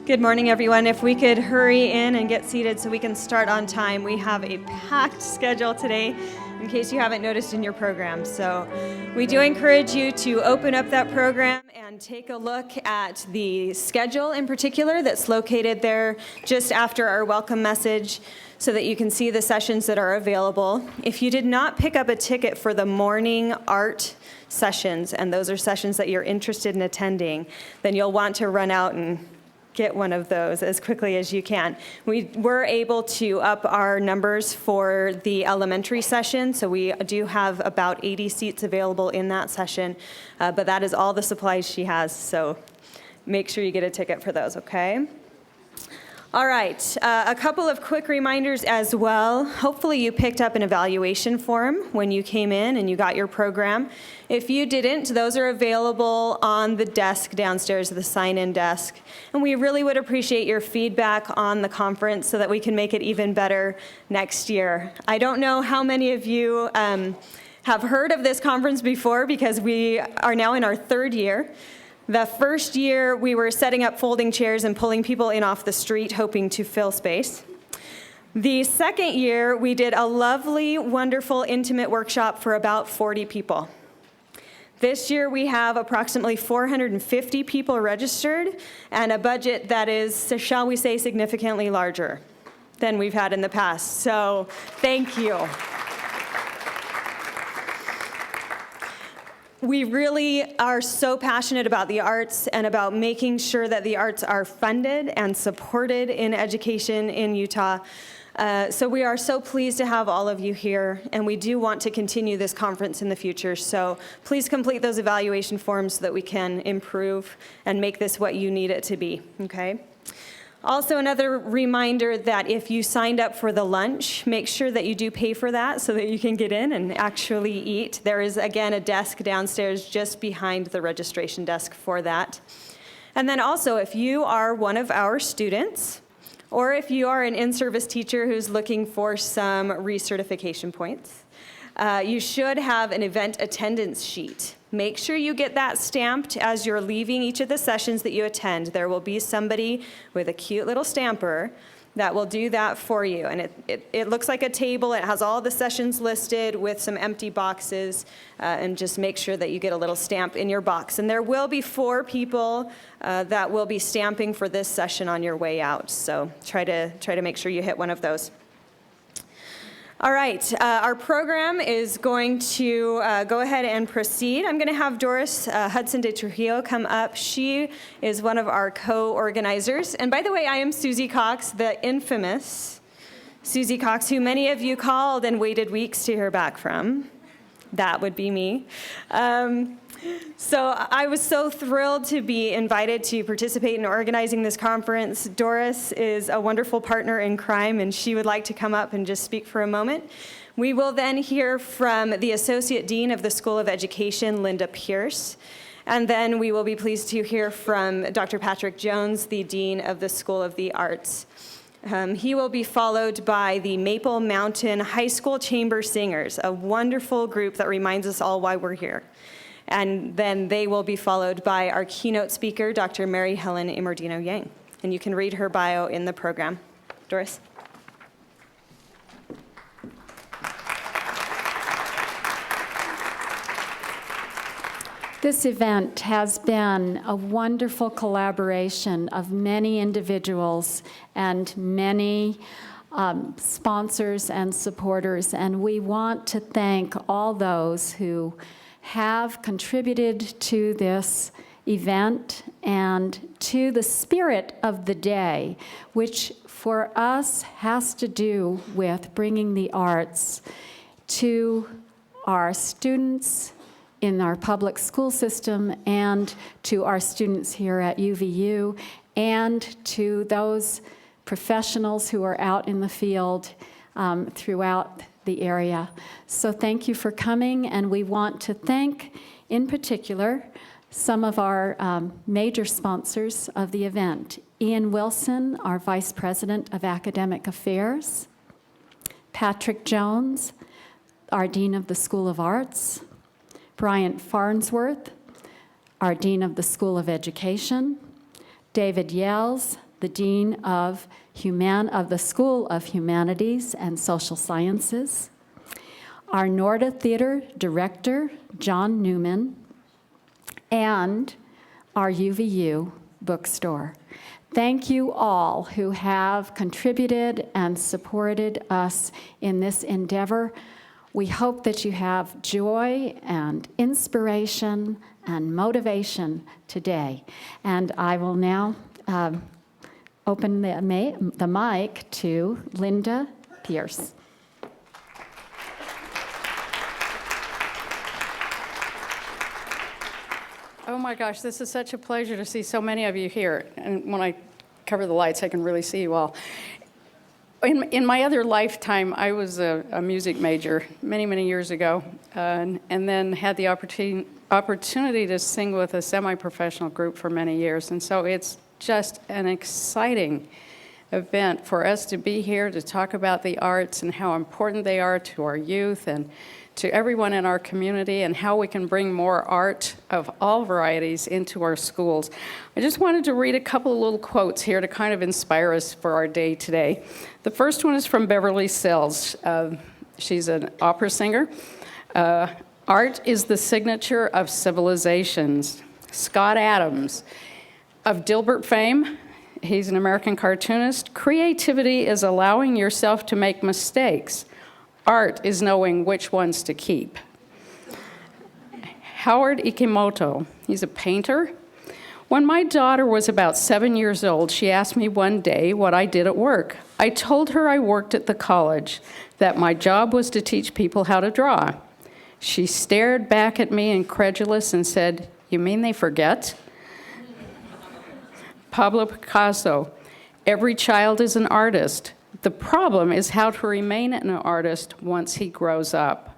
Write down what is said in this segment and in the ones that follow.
Good morning, everyone. If we could hurry in and get seated so we can start on time. We have a packed schedule today, in case you haven't noticed in your program. So we do encourage you to open up that program and take a look at the schedule in particular that's located there just after our welcome message so that you can see the sessions that are available. If you did not pick up a ticket for the morning art sessions, and those are sessions that you're interested in attending, then you'll want to run out and get one of those as quickly as you can. We were able to up our numbers for the elementary session, so we do have about 80 seats available in that session, but that is all the supplies she has, so make sure you get a ticket for those, okay? All right, a couple of quick reminders as well. Hopefully you picked up an evaluation form when you came in and you got your program. If you didn't, those are available on the desk downstairs, the sign-in desk. And we really would appreciate your feedback on the conference so that we can make it even better next year. I don't know how many of you have heard of this conference before because we are now in our third year. The first year, we were setting up folding chairs and pulling people in off the street, hoping to fill space. The second year, we did a lovely, wonderful, intimate workshop for about 40 people. This year, we have approximately 450 people registered and a budget that is, shall we say, significantly larger than we've had in the past. So, thank you. We really are so passionate about the arts and about making sure that the arts are funded and supported in education in Utah. So we are so pleased to have all of you here, and we do want to continue this conference in the future. So please complete those evaluation forms so that we can improve and make this what you need it to be, okay? Also, another reminder that if you signed up for the lunch, make sure that you do pay for that so that you can get in and actually eat. There is, again, a desk downstairs just behind the registration desk for that. And then also, if you are one of our students, or if you are an in-service teacher who's looking for some recertification points, you should have an event attendance sheet. Make sure you get that stamped as you're leaving each of the sessions that you attend. There will be somebody with a cute little stamper that will do that for you. And it looks like a table. It has all the sessions listed with some empty boxes. And just make sure that you get a little stamp in your box. And there will be 4 people that will be stamping for this session on your way out. So try to make sure you hit one of those. All right, our program is going to go ahead and proceed. I'm going to have Doris Hudson de Trujillo come up. She is one of our co-organizers. And by the way, I am Susie Cox, the infamous Susie Cox, who many of you called and waited weeks to hear back from. That would be me. So I was so thrilled to be invited to participate in organizing this conference. Doris is a wonderful partner in crime, and she would like to come up and just speak for a moment. We will then hear from the Associate Dean of the School of Education, Linda Pierce, and then we will be pleased to hear from Dr. Patrick Jones, the Dean of the School of the Arts. He will be followed by the Maple Mountain High School Chamber Singers, a wonderful group that reminds us all why we're here. And then they will be followed by our keynote speaker, Dr. Mary Helen Immordino-Yang. And you can read her bio in the program. Doris? This event has been a wonderful collaboration of many individuals and many sponsors and supporters, and we want to thank all those who have contributed to this event and to the spirit of the day, which for us has to do with bringing the arts to our students in our public school system and to our students here at UVU and to those professionals who are out in the field throughout the area. So thank you for coming, and we want to thank, in particular, some of our major sponsors of the event. Ian Wilson, our Vice President of Academic Affairs, Patrick Jones, our Dean of the School of Arts, Bryant Farnsworth, our Dean of the School of Education, David Yells, the Dean of the School of Humanities and Social Sciences, our Norda Theater Director, John Newman, and our UVU bookstore. Thank you all who have contributed and supported us in this endeavor. We hope that you have joy and inspiration and motivation today. And I will now open the mic to Linda Pierce. Oh my gosh, this is such a pleasure to see so many of you here. And when I cover the lights, I can really see you all. In my other lifetime, I was a music major many, many years ago, and then had the opportunity to sing with a semi-professional group for many years. And so it's just an exciting event for us to be here to talk about the arts and how important they are to our youth and to everyone in our community, and how we can bring more art of all varieties into our schools. I just wanted to read a couple of little quotes here to kind of inspire us for our day today. The first one is from Beverly Selves. She's an opera singer. Art is the signature of civilizations. Scott Adams, of Dilbert fame, he's an American cartoonist. Creativity is allowing yourself to make mistakes. Art is knowing which ones to keep. Howard Ikimoto, he's a painter. When my daughter was about 7 years old, she asked me one day what I did at work. I told her I worked at the college, that my job was to teach people how to draw. She stared back at me incredulous and said, "You mean they forget?" Pablo Picasso, every child is an artist. The problem is how to remain an artist once he grows up.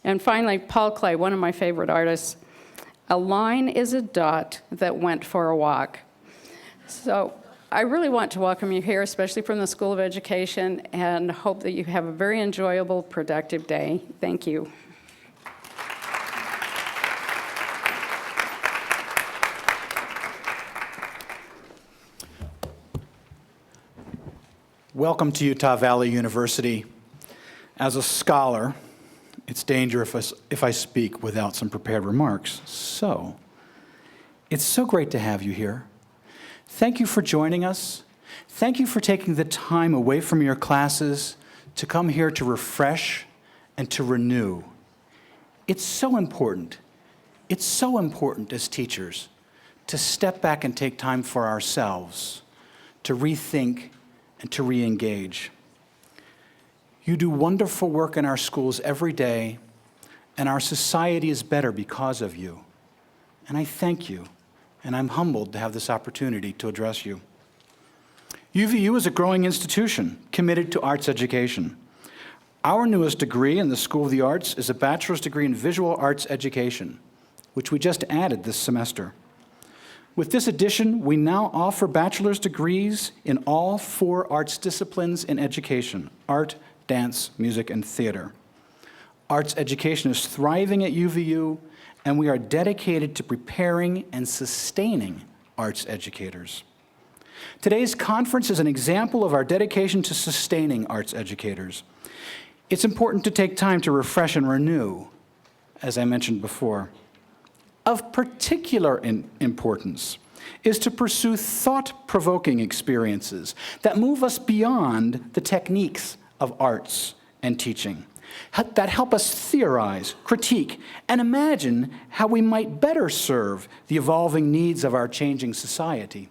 And finally, Paul Klee, one of my favorite artists, a line is a dot that went for a walk. So I really want to welcome you here, especially from the School of Education, and hope that you have a very enjoyable, productive day. Thank you. Welcome to Utah Valley University. As a scholar, it's dangerous if I speak without some prepared remarks. So, it's so great to have you here. Thank you for joining us. Thank you for taking the time away from your classes to come here to refresh and to renew. It's so important. It's so important as teachers to step back and take time for ourselves, to rethink and to re-engage. You do wonderful work in our schools every day, and our society is better because of you. And I thank you, and I'm humbled to have this opportunity to address you. UVU is a growing institution committed to arts education. Our newest degree in the School of the Arts is a bachelor's degree in visual arts education, which we just added this semester. With this addition, we now offer bachelor's degrees in all 4 arts disciplines in education: art, dance, music, and theater. Arts education is thriving at UVU, and we are dedicated to preparing and sustaining arts educators. Today's conference is an example of our dedication to sustaining arts educators. It's important to take time to refresh and renew, as I mentioned before. Of particular importance is to pursue thought-provoking experiences that move us beyond the techniques of arts and teaching, that help us theorize, critique, and imagine how we might better serve the evolving needs of our changing society.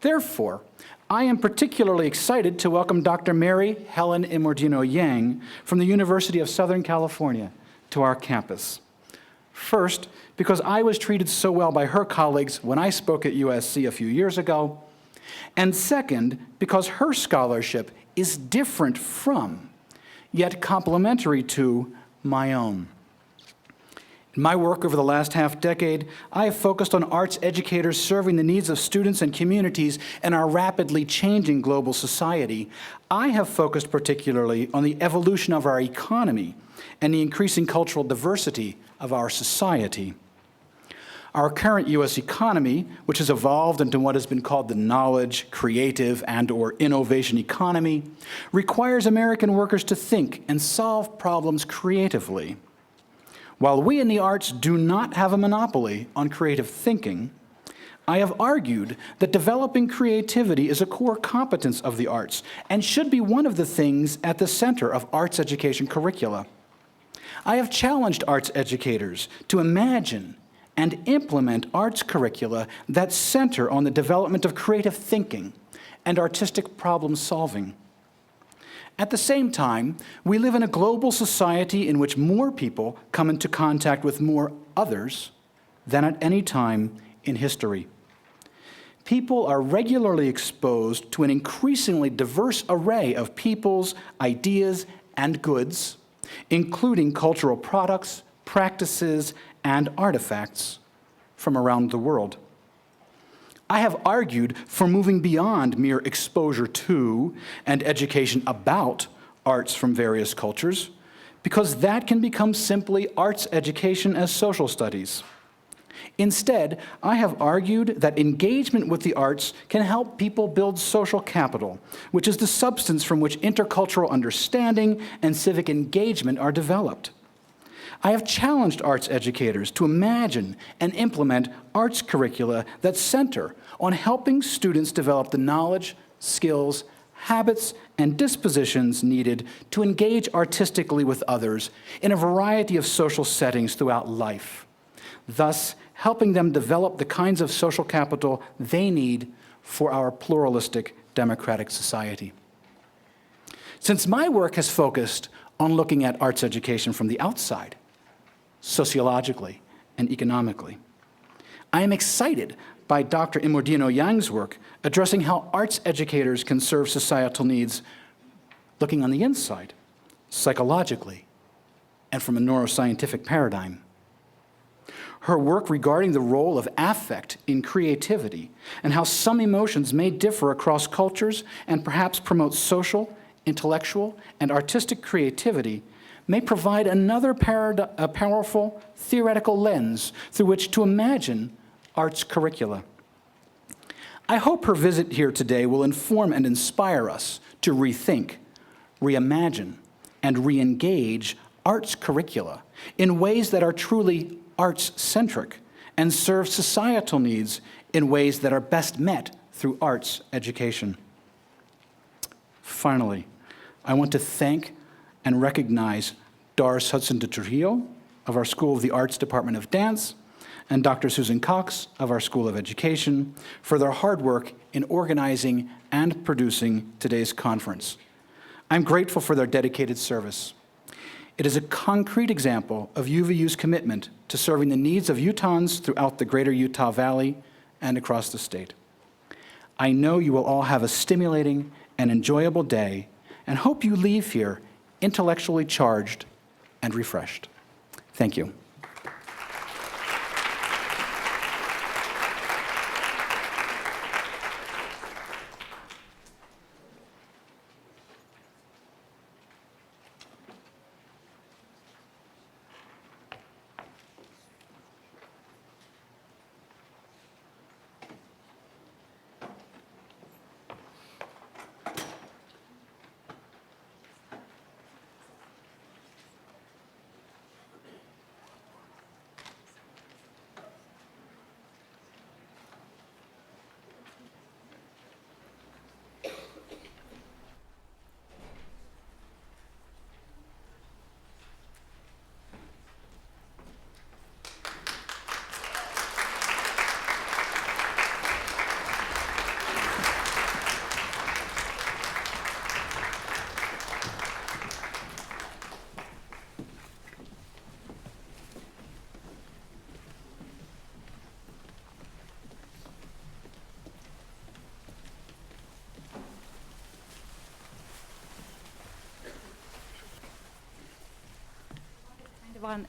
Therefore, I am particularly excited to welcome Dr. Mary Helen Immordino-Yang from the University of Southern California to our campus. First, because I was treated so well by her colleagues when I spoke at USC a few years ago, and second, because her scholarship is different from, yet complementary to, my own. In my work over the last half-decade, I have focused on arts educators serving the needs of students and communities in our rapidly changing global society. I have focused particularly on the evolution of our economy and the increasing cultural diversity of our society. Our current U.S. economy, which has evolved into what has been called the knowledge, creative, and/or innovation economy, requires American workers to think and solve problems creatively. While we in the arts do not have a monopoly on creative thinking, I have argued that developing creativity is a core competence of the arts and should be one of the things at the center of arts education curricula. I have challenged arts educators to imagine and implement arts curricula that center on the development of creative thinking and artistic problem solving. At the same time, we live in a global society in which more people come into contact with more others than at any time in history. People are regularly exposed to an increasingly diverse array of peoples, ideas, and goods, including cultural products, practices, and artifacts from around the world. I have argued for moving beyond mere exposure to and education about arts from various cultures, because that can become simply arts education as social studies. Instead, I have argued that engagement with the arts can help people build social capital, which is the substance from which intercultural understanding and civic engagement are developed. I have challenged arts educators to imagine and implement arts curricula that center on helping students develop the knowledge, skills, habits, and dispositions needed to engage artistically with others in a variety of social settings throughout life, thus helping them develop the kinds of social capital they need for our pluralistic democratic society. Since my work has focused on looking at arts education from the outside, sociologically and economically, I am excited by Dr. Immordino-Yang's work addressing how arts educators can serve societal needs looking on the inside, psychologically, and from a neuroscientific paradigm. Her work regarding the role of affect in creativity and how some emotions may differ across cultures and perhaps promote social, intellectual, and artistic creativity may provide another a powerful theoretical lens through which to imagine arts curricula. I hope her visit here today will inform and inspire us to rethink, reimagine, and re-engage arts curricula in ways that are truly arts-centric and serve societal needs in ways that are best met through arts education. Finally, I want to thank and recognize Doris Hudson de Trujillo of our School of the Arts Department of Dance and Dr. Susan Cox of our School of Education for their hard work in organizing and producing today's conference. I'm grateful for their dedicated service. It is a concrete example of UVU's commitment to serving the needs of Utahns throughout the greater Utah Valley and across the state. I know you will all have a stimulating and enjoyable day and hope you leave here intellectually charged and refreshed. Thank you.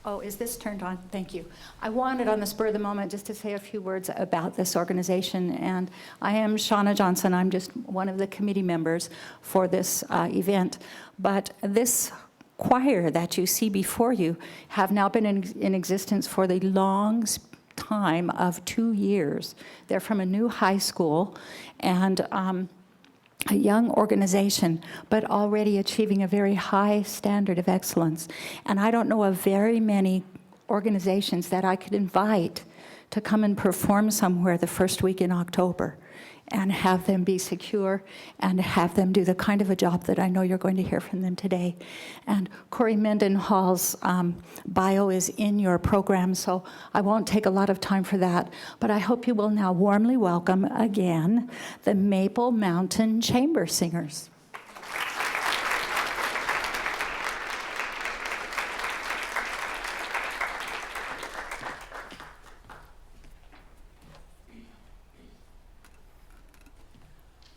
Oh, is this turned on? Thank you. I wanted on the spur of the moment just to say a few words about this organization. And I am Shauna Johnson. I'm just one of the committee members for this event. But this choir that you see before you have now been in existence for the long time of 2 years. They're from a new high school and a young organization, but already achieving a very high standard of excellence. And I don't know of very many organizations that I could invite to come and perform somewhere the first week in October and have them be secure and have them do the kind of a job that I know you're going to hear from them today. And Corey Mendenhall's bio is in your program, so I won't take a lot of time for that, but I hope you will now warmly welcome again the Maple Mountain Chamber Singers.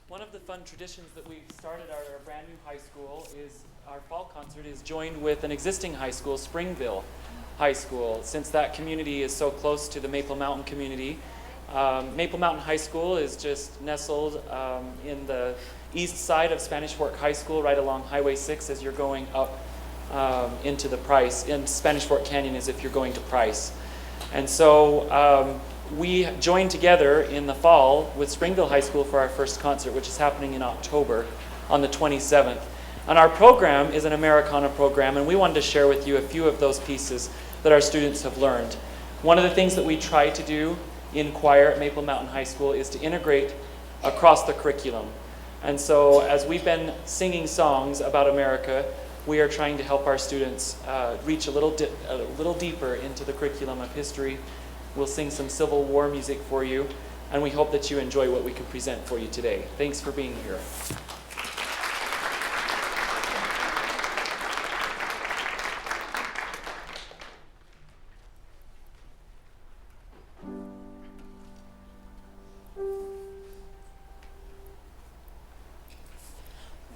One of the fun traditions that we've started at our brand new high school is our fall concert is joined with an existing high school, Springville High School. Since that community is so close to the Maple Mountain community, Maple Mountain High School is just nestled in the east side of Spanish Fork High School, right along Highway 6 as you're going up into the Price, in Spanish Fork Canyon as if you're going to Price. And so we joined together in the fall with Springville High School for our first concert, which is happening in October on the 27th. And our program is an Americana program, and we wanted to share with you a few of those pieces that our students have learned. One of the things that we try to do in choir at Maple Mountain High School is to integrate across the curriculum. And so as we've been singing songs about America, we are trying to help our students reach a little deeper into the curriculum of history. We'll sing some Civil War music for you, and we hope that you enjoy what we can present for you today. Thanks for being here.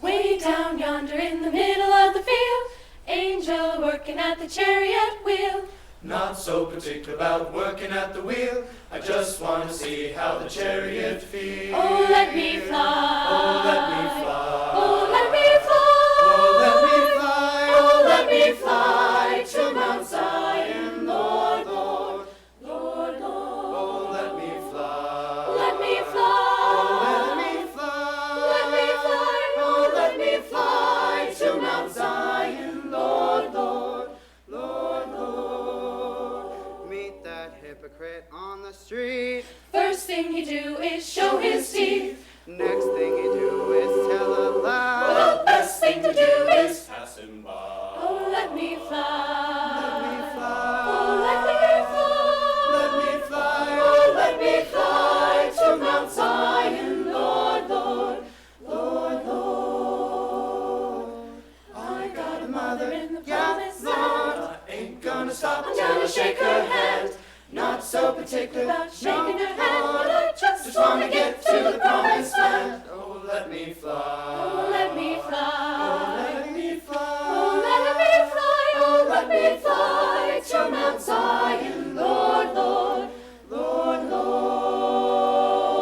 Way down yonder in the middle of the field, angel working at the chariot wheel. Not so particular about working at the wheel. I just want to see how the chariot feels. Oh, let me fly. Oh, let me fly. Oh, let me fly. Oh, let me fly. Oh, let me fly to Mount Zion, Lord, Lord, Lord, Lord. Oh, let me fly. Let me Oh, fly. let me fly. Let me fly. Oh, let me fly to Mount Zion, Lord, Lord, Lord, Lord. Meet that hypocrite on the street. First thing you do is show his teeth. Next thing you do is tell a lie. Well, the best thing to do is Pass him by. oh, let me fly. Let me fly. Oh, let me fly. Let me fly. Oh, let me fly to Mount Zion, Lord, Lord, Lord, Lord. I got a mother in the promised land. I ain't gonna stop I'm gonna shake her hand. Not so particular About shaking her hand, Lord. but I just wanna get to the promised land. Oh, let me fly. Oh, let me fly. Let me fly. Oh, let me fly. Oh, let me fly to Mount Zion, Lord, Lord, Lord, Lord.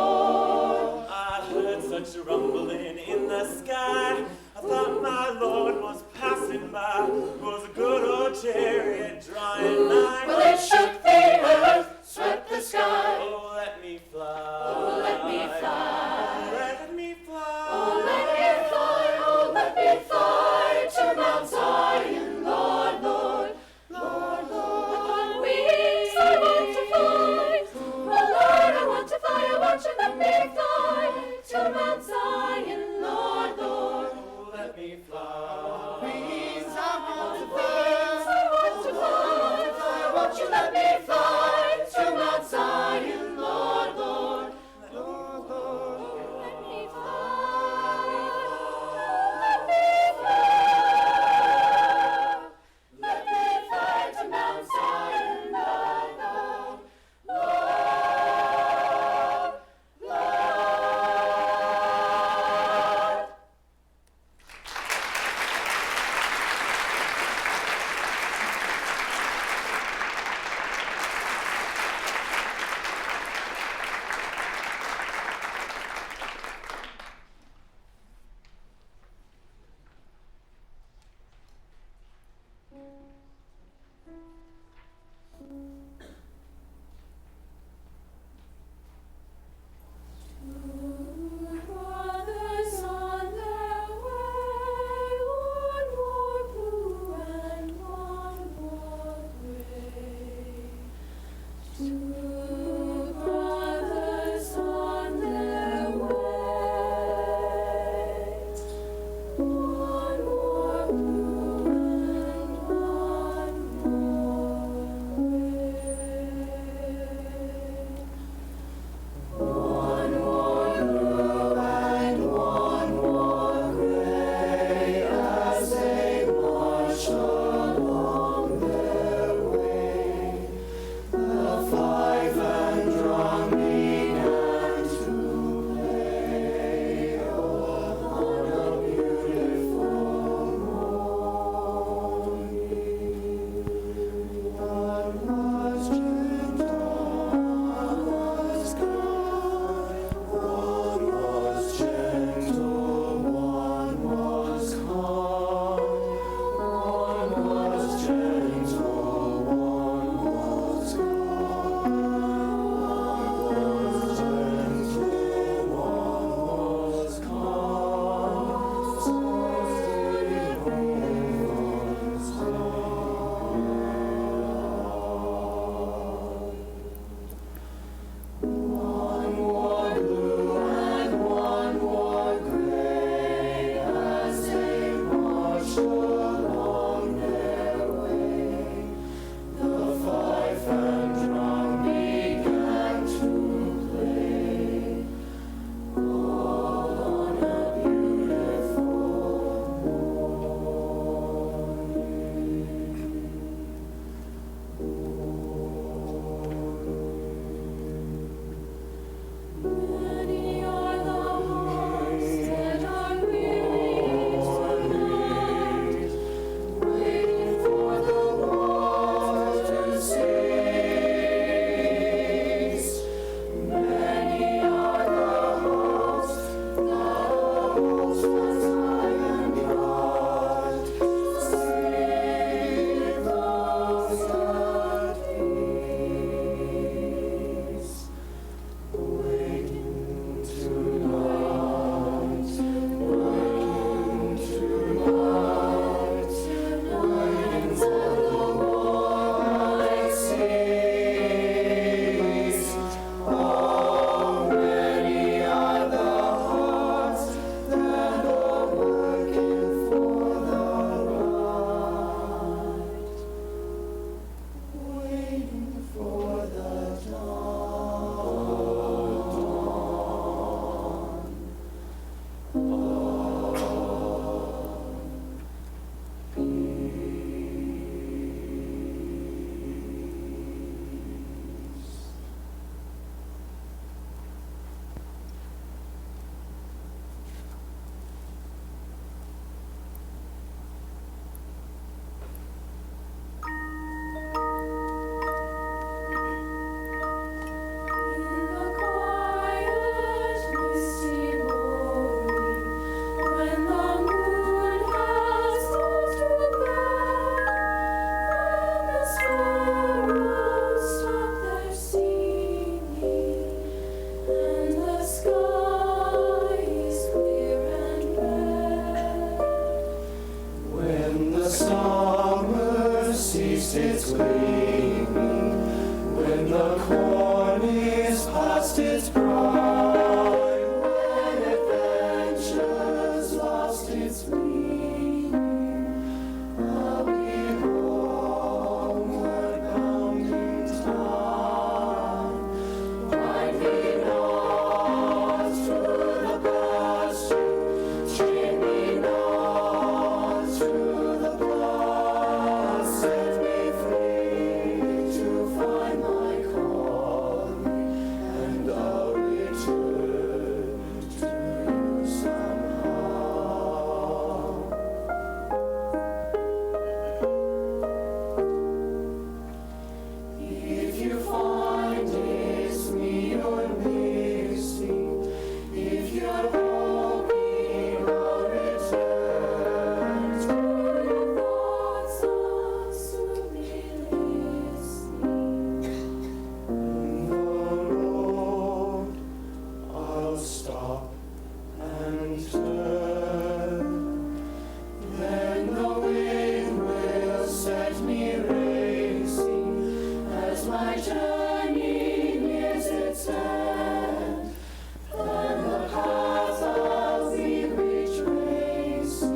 I heard such a rumbling in the sky. I thought my Lord was passing by. It was a good old chariot drawing nigh. Well, it shook the earth, swept the sky. Oh, let me fly. Oh, let me fly. Let me fly. Oh, let me fly. Oh, let me fly to Mount Zion, Lord, Lord, Lord, Lord. On wings I want to fly. Oh, Lord, I want to fly. I want you to let me fly to Mount Zion, Lord, Lord. Oh, let me fly. lost its pride, when adventure's lost its meaning, I'll be homeward bound in time. Find me not through the pasture, chain me not through the glass, set me free to find my calling, and I'll return to you somehow. If you find it's me you're missing, if you're hoping I'll return to your thoughts, I'll soon be listening. No, Lord, I'll stop and turn. Then the wind will set me racing as my journey nears its end. Then the path I'll be retracing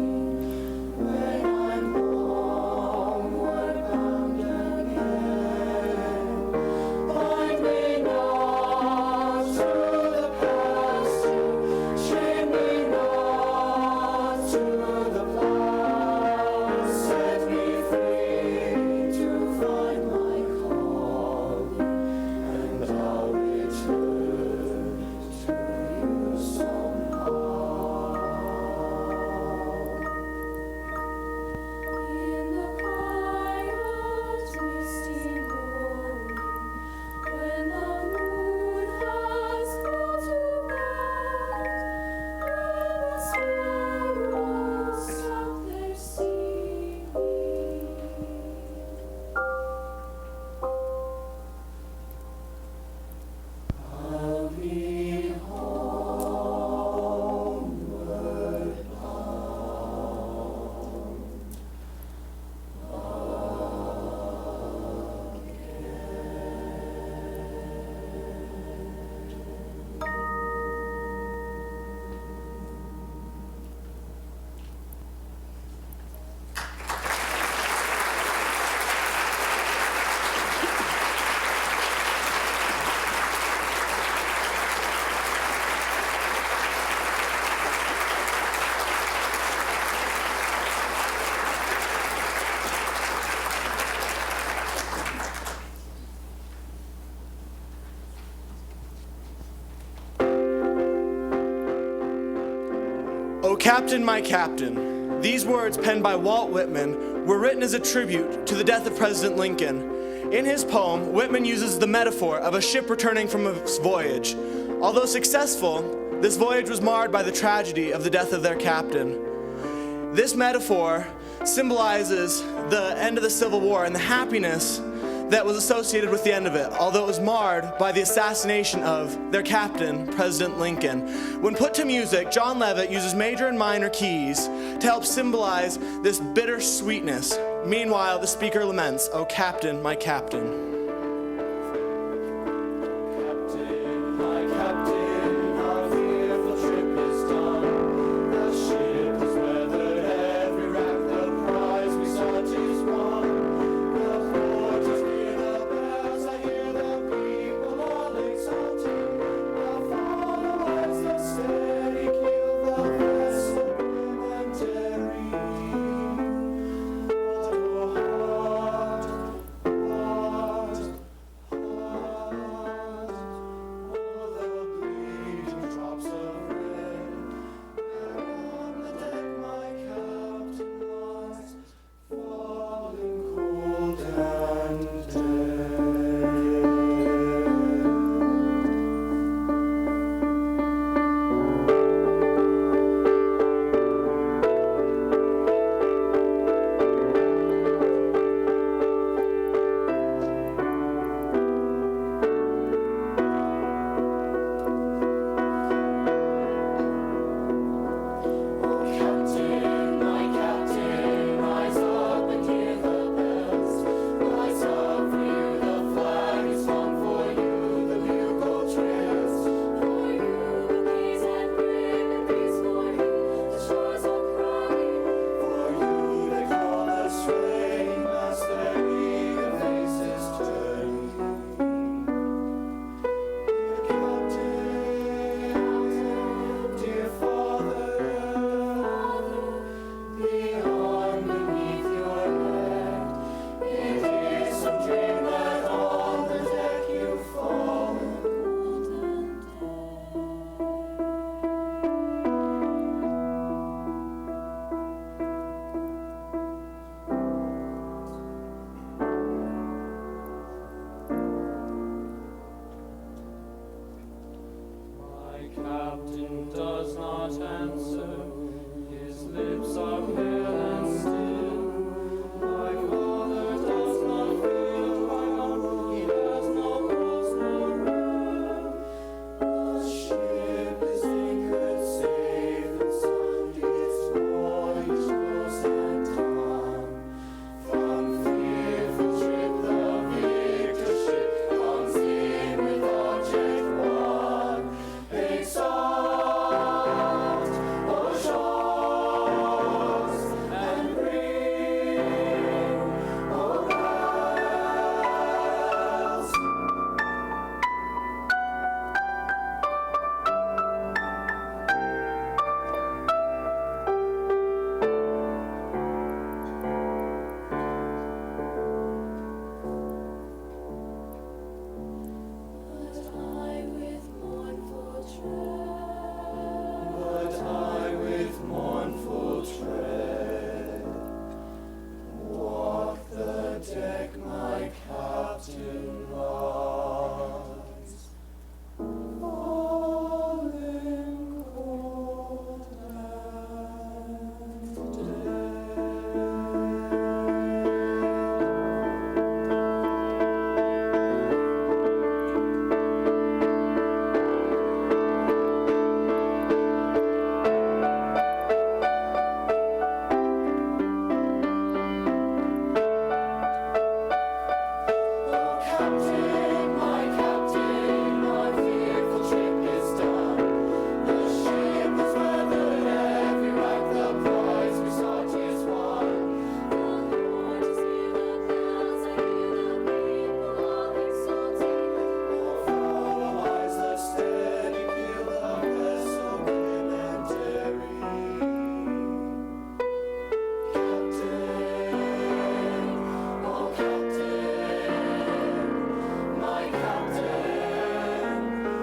when I'm homeward bound again. Find me not through the pasture, chain me not through the plough, set me free to find my calling, and I'll return to you somehow. In the quiet, misty morning, when the moon has gone to bed, when the sparrows stop their singing, I'll be homeward O Captain, my Captain. These words, penned by Walt Whitman, were written as a tribute to the death of President Lincoln. In his poem, Whitman uses the metaphor of a ship returning from its voyage. Although successful, this voyage was marred by the tragedy of the death of their captain. This metaphor symbolizes the end of the Civil War and the happiness that was associated with the end of it, although it was marred by the assassination of their captain, President Lincoln. When put to music, John Levitt uses major and minor keys to help symbolize this bitter sweetness. Meanwhile, the speaker laments, "O Captain, my Captain." Captain, my captain, our fearful trip is done. The ship has weathered every rack, the prize we sought is won. The port is near the bells, I hear the people all exulting. The followers, the steady keel, the vessel grim and daring. What a heart, captain does not answer. His lips are pale and still. My father does not feel my arm. He has no pulse, no rest. The ship is anchored safe, and Sunday's voyage close at dawn. From fearful trip, the victor ship comes in with object one. Exalt, O shores, and bring, O bells. But I with mournful tread walk the deck my captain lies, falling cold and dead. Oh, captain, my fearful trip is done. The ship has weathered every wreck, the prize we sought is won. The Lord is in the clouds, I hear the people all exulting. Oh, far lies the steady keel, the vessel grim and daring. Captain, oh captain, my captain, my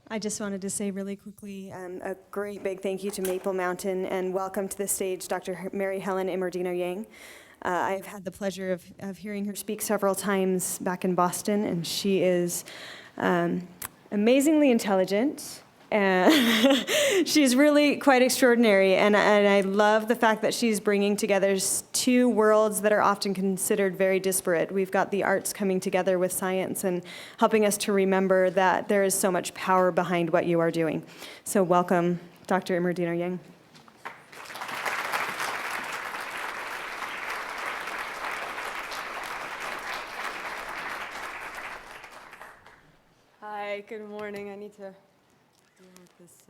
I just wanted to say really quickly a great big thank you to Maple Mountain and welcome to the stage Dr. Mary Helen Immordino-Yang. I've had the pleasure of hearing her speak several times back in Boston, and she is amazingly intelligent. And she's really quite extraordinary, and I love the fact that she's bringing together two worlds that are often considered very disparate. We've got the arts coming together with science and helping us to remember that there is so much power behind what you are doing. So welcome, Dr. Immordino-Yang. Hi, good morning. I need to deal with this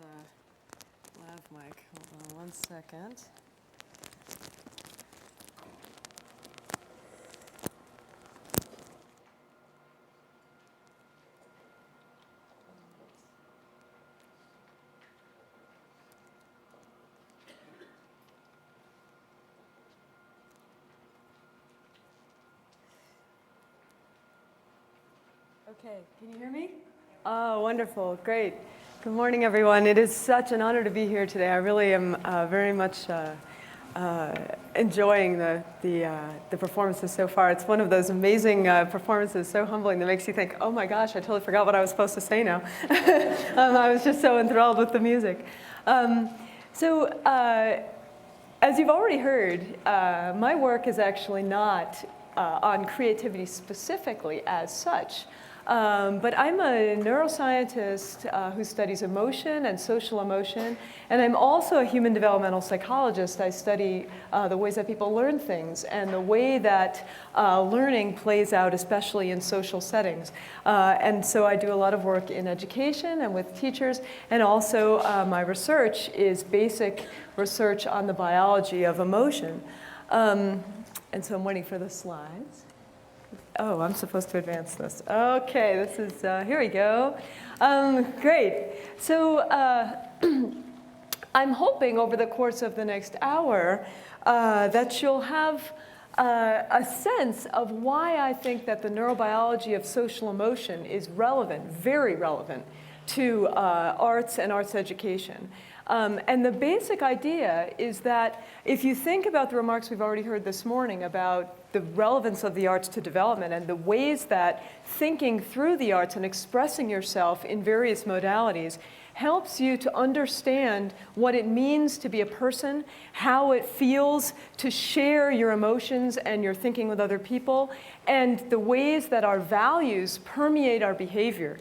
lav mic. Hold on one second. Okay, can you hear me? Oh, wonderful, great. Good morning, everyone. It is such an honor to be here today. I really am very much enjoying the performances so far. It's one of those amazing performances, so humbling, that makes you think, oh my gosh, I totally forgot what I was supposed to say now. I was just so enthralled with the music. As you've already heard, my work is actually not on creativity specifically as such. But I'm a neuroscientist who studies emotion and social emotion, and I'm also a human developmental psychologist. I study the ways that people learn things and the way that learning plays out, especially in social settings. And so I do a lot of work in education and with teachers, and also my research is basic research on the biology of emotion. And so I'm waiting for the slides. Oh, I'm supposed to advance this. Okay, this is, here we go. Great. So I'm hoping over the course of the next hour that you'll have a sense of why I think that the neurobiology of social emotion is relevant, very relevant, to arts and arts education. And the basic idea is that if you think about the remarks we've already heard this morning about the relevance of the arts to development and the ways that thinking through the arts and expressing yourself in various modalities helps you to understand what it means to be a person, how it feels to share your emotions and your thinking with other people, and the ways that our values permeate our behavior.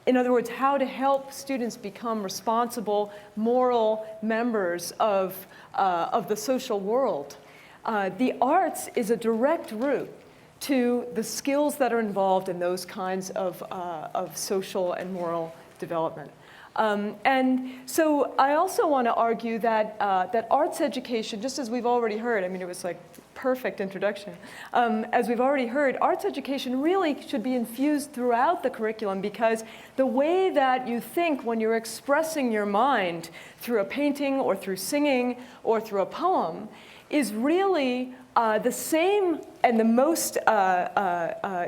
In other words, how to help students become responsible, moral members of the social world. The arts is a direct route to the skills that are involved in those kinds of social and moral development. And so I also want to argue that, that arts education, just as we've already heard, I mean, it was like perfect introduction. As we've already heard, arts education really should be infused throughout the curriculum, because the way that you think when you're expressing your mind through a painting or through singing or through a poem is really the same and the most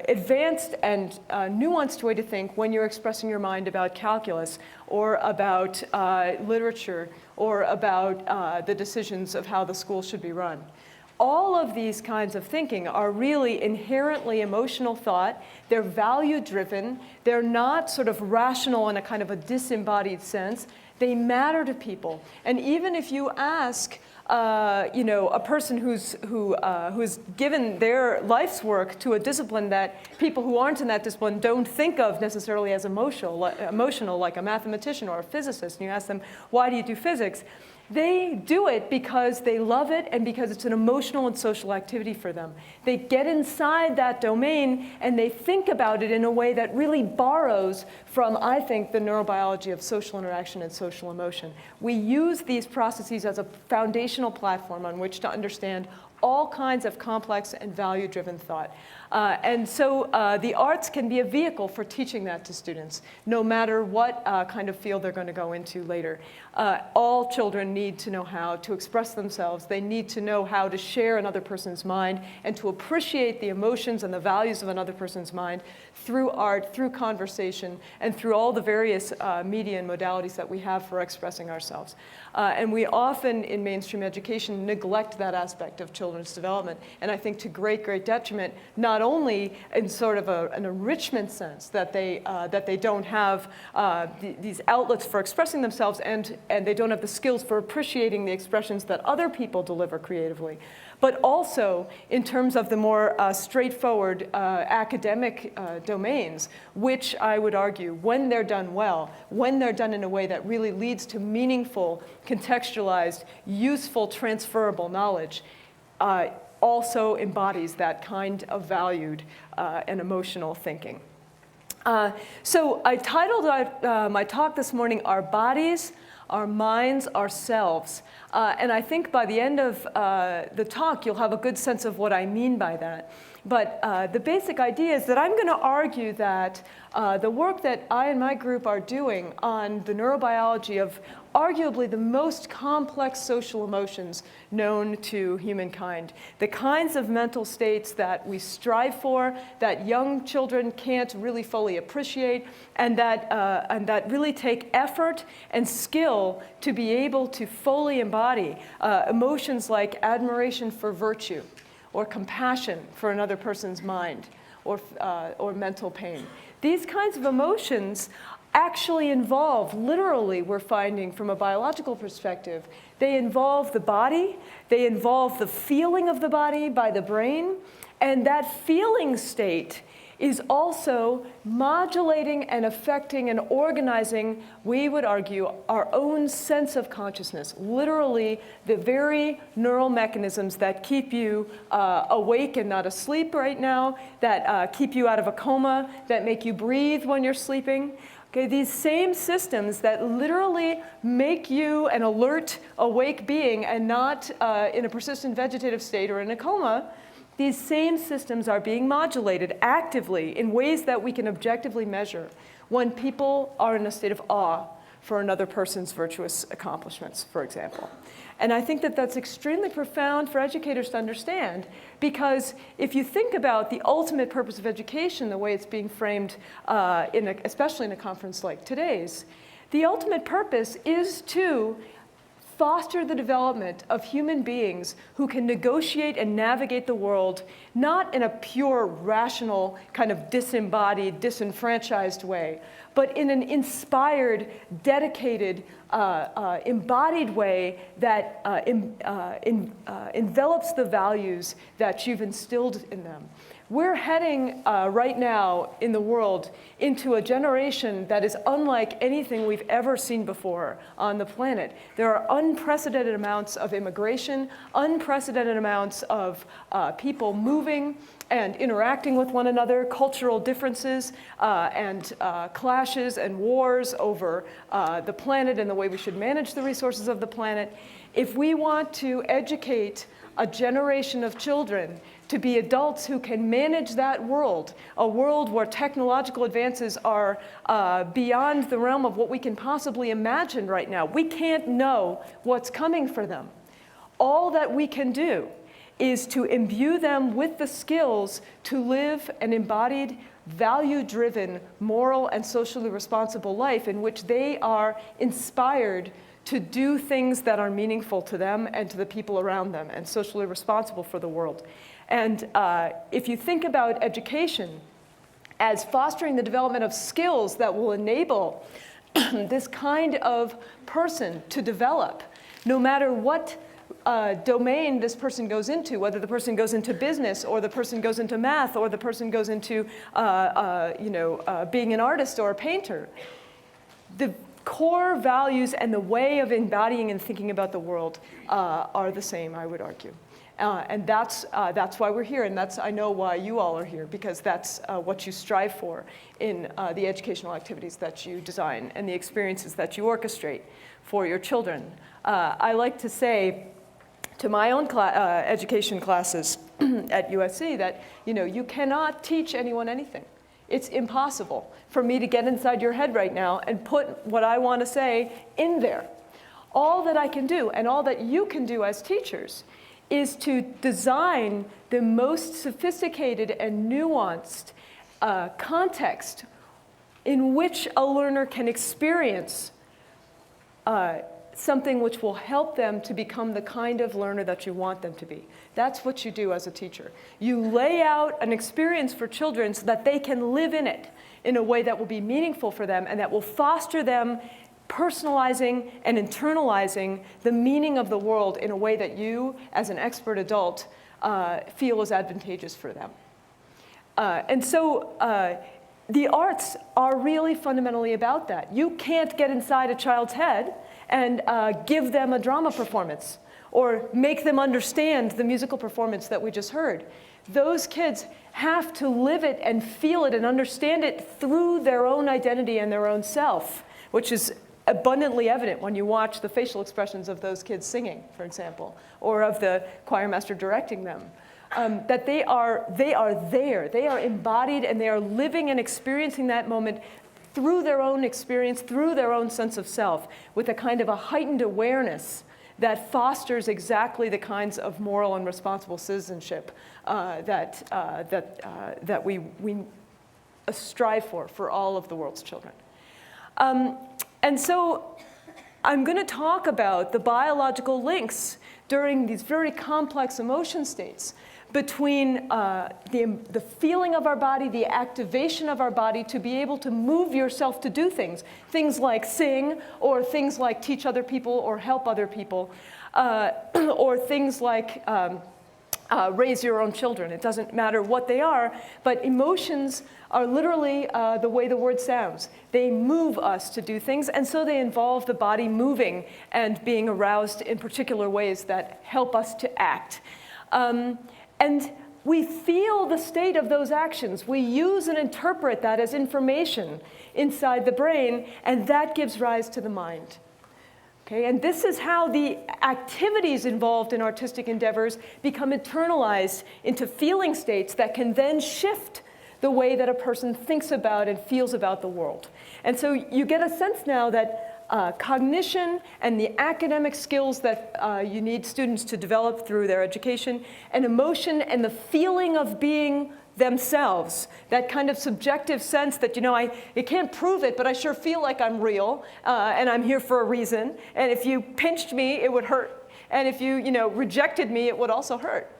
advanced and nuanced way to think when you're expressing your mind about calculus or about literature or about the decisions of how the school should be run. All of these kinds of thinking are really inherently emotional thought. They're value-driven. They're not sort of rational in a kind of a disembodied sense. They matter to people. And even if you ask a person who's given their life's work to a discipline that people who aren't in that discipline don't think of necessarily as emotional, like a mathematician or a physicist, and you ask them, why do you do physics? They do it because they love it and because it's an emotional and social activity for them. They get inside that domain and they think about it in a way that really borrows from, I think, the neurobiology of social interaction and social emotion. We use these processes as a foundational platform on which to understand all kinds of complex and value-driven thought. And so the arts can be a vehicle for teaching that to students, no matter what kind of field they're going to go into later. All children need to know how to express themselves. They need to know how to share another person's mind and to appreciate the emotions and the values of another person's mind through art, through conversation, and through all the various media and modalities that we have for expressing ourselves. And we often, in mainstream education, neglect that aspect of children's development, and I think to great, great detriment, not only in sort of an enrichment sense that they don't have these outlets for expressing themselves, and they don't have the skills for appreciating the expressions that other people deliver creatively, but also in terms of the more straightforward academic domains, which I would argue, when they're done well, when they're done in a way that really leads to meaningful, contextualized, useful, transferable knowledge, also embodies that kind of valued and emotional thinking. So I titled my talk this morning, Our Bodies, Our Minds, Our Selves. And I think by the end of the talk, you'll have a good sense of what I mean by that. But the basic idea is that I'm going to argue that the work that I and my group are doing on the neurobiology of arguably the most complex social emotions known to humankind, the kinds of mental states that we strive for, that young children can't really fully appreciate, and that really take effort and skill skill to be able to fully embody emotions like admiration for virtue, or compassion for another person's mind, or mental pain. These kinds of emotions actually involve, literally, we're finding from a biological perspective, they involve the body, they involve the feeling of the body by the brain, and that feeling state is also modulating and affecting and organizing, we would argue, our own sense of consciousness. Literally, the very neural mechanisms that keep you awake and not asleep right now, that keep you out of a coma, that make you breathe when you're sleeping. Okay, these same systems that literally make you an alert, awake being and not in a persistent vegetative state or in a coma, these same systems are being modulated actively in ways that we can objectively measure when people are in a state of awe for another person's virtuous accomplishments, for example. And I think that that's extremely profound for educators to understand, because if you think about the ultimate purpose of education, the way it's being framed, especially in a conference like today's, the ultimate purpose is to foster the development of human beings who can negotiate and navigate the world, not in a pure, rational, kind of disembodied, disenfranchised way, but in an inspired, dedicated, embodied way that envelops the values that you've instilled in them. We're heading right now in the world into a generation that is unlike anything we've ever seen before on the planet. There are unprecedented amounts of immigration, unprecedented amounts of people moving and interacting with one another, cultural differences and clashes and wars over the planet and the way we should manage the resources of the planet. If we want to educate a generation of children to be adults who can manage that world, a world where technological advances are beyond the realm of what we can possibly imagine right now. We can't know what's coming for them. All that we can do is to imbue them with the skills to live an embodied, value-driven, moral, and socially responsible life in which they are inspired to do things that are meaningful to them and to the people around them and socially responsible for the world. And if you think about education as fostering the development of skills that will enable this kind of person to develop, no matter what domain this person goes into, whether the person goes into business or the person goes into math or the person goes into being an artist or a painter, the core values and the way of embodying and thinking about the world are the same, I would argue. And that's why we're here, and I know why you all are here, because that's what you strive for in the educational activities that you design and the experiences that you orchestrate for your children. I like to say to my own education classes at USC that you cannot teach anyone anything. It's impossible for me to get inside your head right now and put what I want to say in there. All that I can do, and all that you can do as teachers, is to design the most sophisticated and nuanced context in which a learner can experience something which will help them to become the kind of learner that you want them to be. That's what you do as a teacher. You lay out an experience for children so that they can live in it in a way that will be meaningful for them and that will foster them personalizing and internalizing the meaning of the world in a way that you, as an expert adult, feel is advantageous for them. And so the arts are really fundamentally about that. You can't get inside a child's head and give them a drama performance or make them understand the musical performance that we just heard. Those kids have to live it and feel it and understand it through their own identity and their own self, which is abundantly evident when you watch the facial expressions of those kids singing, for example, or of the choir master directing them. That they are there, they are embodied, and they are living and experiencing that moment through their own experience, through their own sense of self, with a kind of a heightened awareness that fosters exactly the kinds of moral and responsible citizenship that we strive for all of the world's children. And so I'm going to talk about the biological links during these very complex emotion states between the feeling of our body, the activation of our body to be able to move yourself to do things. Things like sing, or things like teach other people or help other people, or things like raise your own children. It doesn't matter what they are, but emotions are literally the way the word sounds. They move us to do things, and so they involve the body moving and being aroused in particular ways that help us to act. And we feel the state of those actions. We use and interpret that as information inside the brain, and that gives rise to the mind. Okay, and this is how the activities involved in artistic endeavors become internalized into feeling states that can then shift the way that a person thinks about and feels about the world. And so you get a sense now that cognition and the academic skills that you need students to develop through their education, and emotion and the feeling of being themselves, that kind of subjective sense that, I can't prove it, but I sure feel like I'm real, and I'm here for a reason. And if you pinched me, it would hurt. And if you, rejected me, it would also hurt.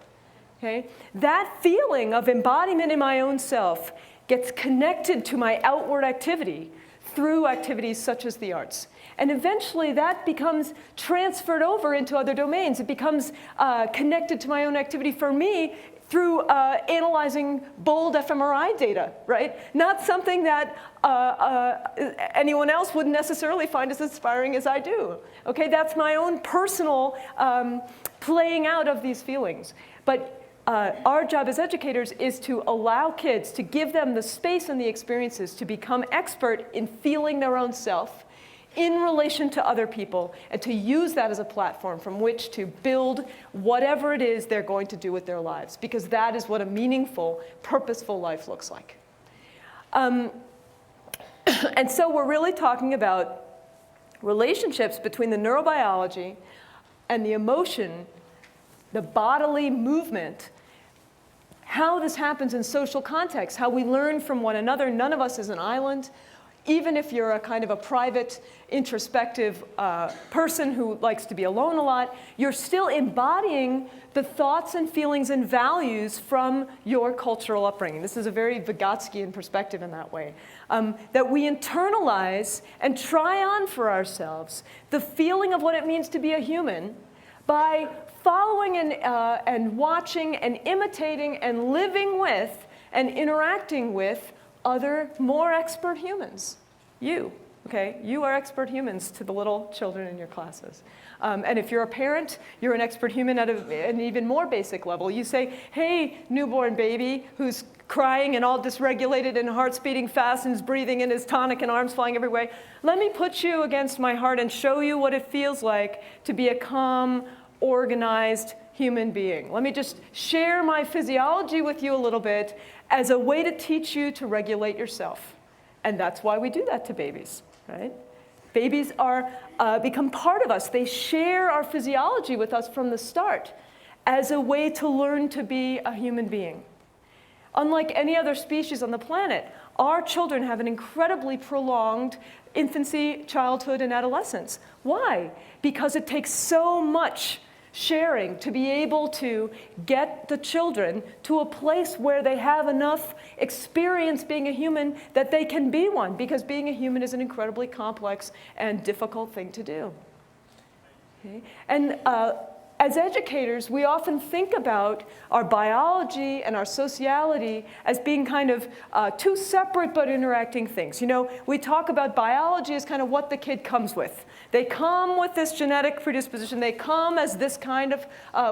Okay? That feeling of embodiment in my own self gets connected to my outward activity through activities such as the arts. And eventually that becomes transferred over into other domains. It becomes connected to my own activity. For me, through analyzing bold fMRI data, right? Not something that anyone else would necessarily find as inspiring as I do. Okay, that's my own personal playing out of these feelings. But our job as educators is to allow kids, to give them the space and the experiences to become expert in feeling their own self in relation to other people, and to use that as a platform from which to build whatever it is they're going to do with their lives, because that is what a meaningful, purposeful life looks like. And so we're really talking about relationships between the neurobiology and the emotion, the bodily movement, how this happens in social context, how we learn from one another. None of us is an island. Even if you're a kind of a private, introspective person who likes to be alone a lot, you're still embodying the thoughts and feelings and values from your cultural upbringing. This is a very Vygotskian perspective in that way. That we internalize and try on for ourselves the feeling of what it means to be a human by following and watching and imitating and living with and interacting with other more expert humans. You, okay? You are expert humans to the little children in your classes. And if you're a parent, you're an expert human at an even more basic level. You say, hey, newborn baby who's crying and all dysregulated and heart's beating fast and is breathing in his tonic and arms flying every way, let me put you against my heart and show you what it feels like to be a calm, organized human being. Let me just share my physiology with you a little bit as a way to teach you to regulate yourself. And that's why we do that to babies, right? Babies are become part of us. They share our physiology with us from the start as a way to learn to be a human being. Unlike any other species on the planet, our children have an incredibly prolonged infancy, childhood, and adolescence. Why? Because it takes so much sharing to be able to get the children to a place where they have enough experience being a human that they can be one, because being a human is an incredibly complex and difficult thing to do. Okay? And as educators, we often think about our biology and our sociality as being kind of two separate but interacting things. We talk about biology as kind of what the kid comes with. They come with this genetic predisposition. They come as this kind of,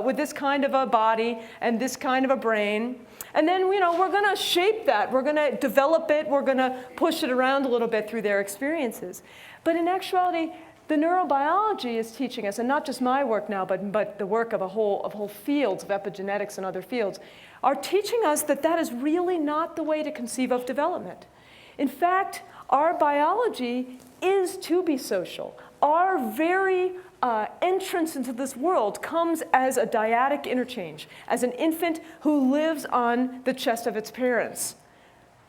with this kind of a body and this kind of a brain. And then, we're going to shape that. We're going to develop it. We're going to push it around a little bit through their experiences. But in actuality, the neurobiology is teaching us, and not just my work now, but the work of whole fields of epigenetics and other fields, are teaching us that that is really not the way to conceive of development. In fact, our biology is to be social. Our very entrance into this world comes as a dyadic interchange, as an infant who lives on the chest of its parents.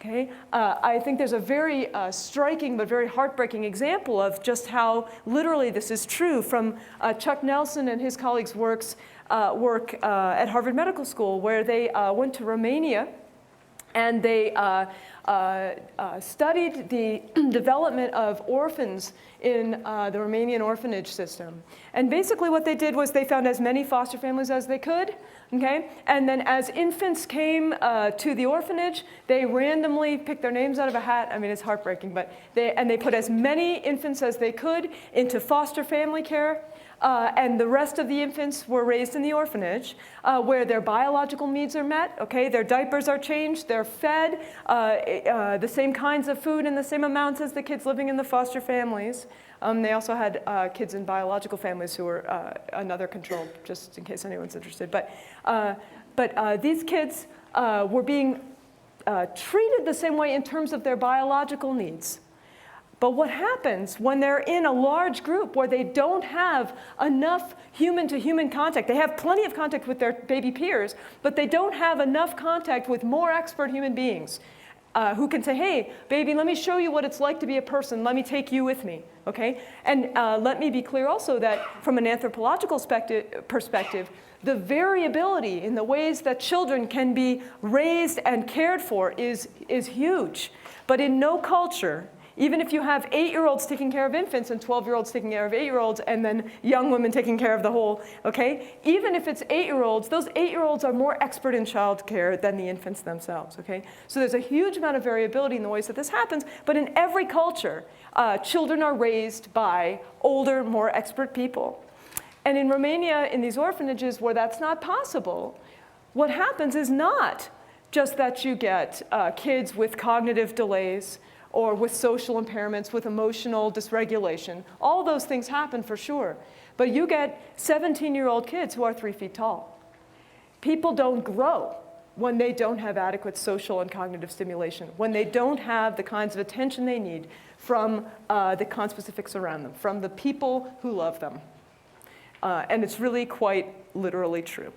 Okay? I think there's a very striking but very heartbreaking example of just how literally this is true from Chuck Nelson and his colleagues' work at Harvard Medical School, where they went to Romania and they studied the development of orphans in the Romanian orphanage system. And basically what they did was they found as many foster families as they could, okay? And then as infants came to the orphanage, they randomly picked their names out of a hat. I mean, it's heartbreaking, but they put as many infants as they could into foster family care. And the rest of the infants were raised in the orphanage, where their biological needs are met, okay? Their diapers are changed, they're fed the same kinds of food in the same amounts as the kids living in the foster families. They also had kids in biological families who were another control, just in case anyone's interested. But these kids were being treated the same way in terms of their biological needs. But what happens when they're in a large group where they don't have enough human-to-human contact? They have plenty of contact with their baby peers, but they don't have enough contact with more expert human beings who can say, hey, baby, let me show you what it's like to be a person. Let me take you with me, okay? And let me be clear also that from an anthropological perspective, the variability in the ways that children can be raised and cared for is huge. But in no culture, even if you have 8-year-olds taking care of infants and 12-year-olds taking care of 8-year-olds and then young women taking care of the whole, okay? Even if it's 8-year-olds, those 8-year-olds are more expert in child care than the infants themselves, okay? So there's a huge amount of variability in the ways that this happens, but in every culture, children are raised by older, more expert people. And in Romania, in these orphanages where that's not possible, what happens is not just that you get kids with cognitive delays, or with social impairments, with emotional dysregulation. All those things happen for sure. But you get 17-year-old kids who are 3 feet tall. People don't grow when they don't have adequate social and cognitive stimulation, when they don't have the kinds of attention they need from the conspecifics around them, from the people who love them. And it's really quite literally true.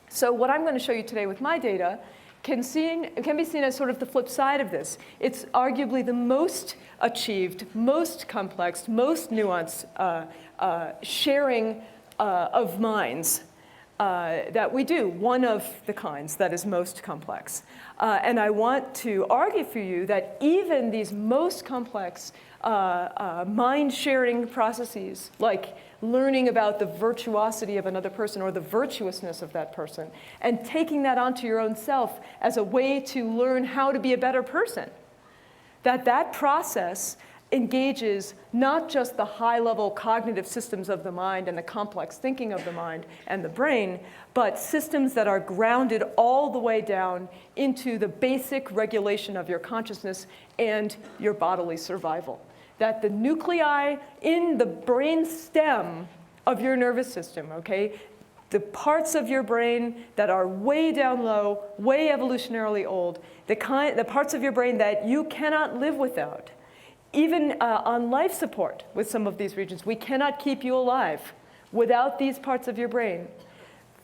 So what I'm going to show you today with my data can be seen as sort of the flip side of this. It's arguably the most achieved, most complex, most nuanced sharing of minds that we do, one of the kinds that is most complex. And I want to argue for you that even these most complex mind-sharing processes, like learning about the virtuosity of another person or the virtuousness of that person, and taking that onto your own self as a way to learn how to be a better person, that process engages not just the high-level cognitive systems of the mind and the complex thinking of the mind and the brain, but systems that are grounded all the way down into the basic regulation of your consciousness and your bodily survival. That the nuclei in the brain stem of your nervous system, okay, the parts of your brain that are way down low, way evolutionarily old, the parts of your brain that you cannot live without, even on life support with some of these regions, we cannot keep you alive without these parts of your brain.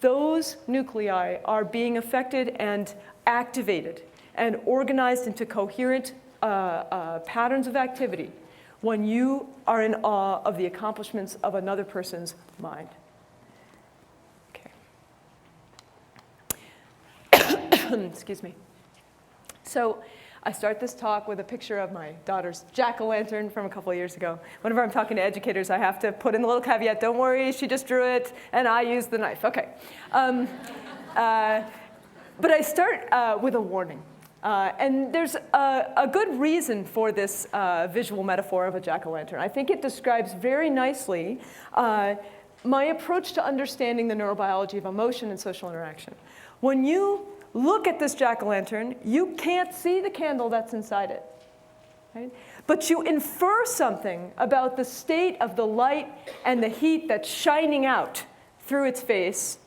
Those nuclei are being affected and activated and organized into coherent patterns of activity when you are in awe of the accomplishments of another person's mind. Okay. Excuse me. So I start this talk with a picture of my daughter's jack-o'-lantern from a couple of years ago. Whenever I'm talking to educators, I have to put in a little caveat, don't worry, she just drew it, and I used the knife. Okay. But I start with a warning. And there's a good reason for this visual metaphor of a jack-o'-lantern. I think it describes very nicely my approach to understanding the neurobiology of emotion and social interaction. When you look at this jack-o'-lantern, you can't see the candle that's inside it, right? But you infer something about the state of the light and the heat that's shining out through its face,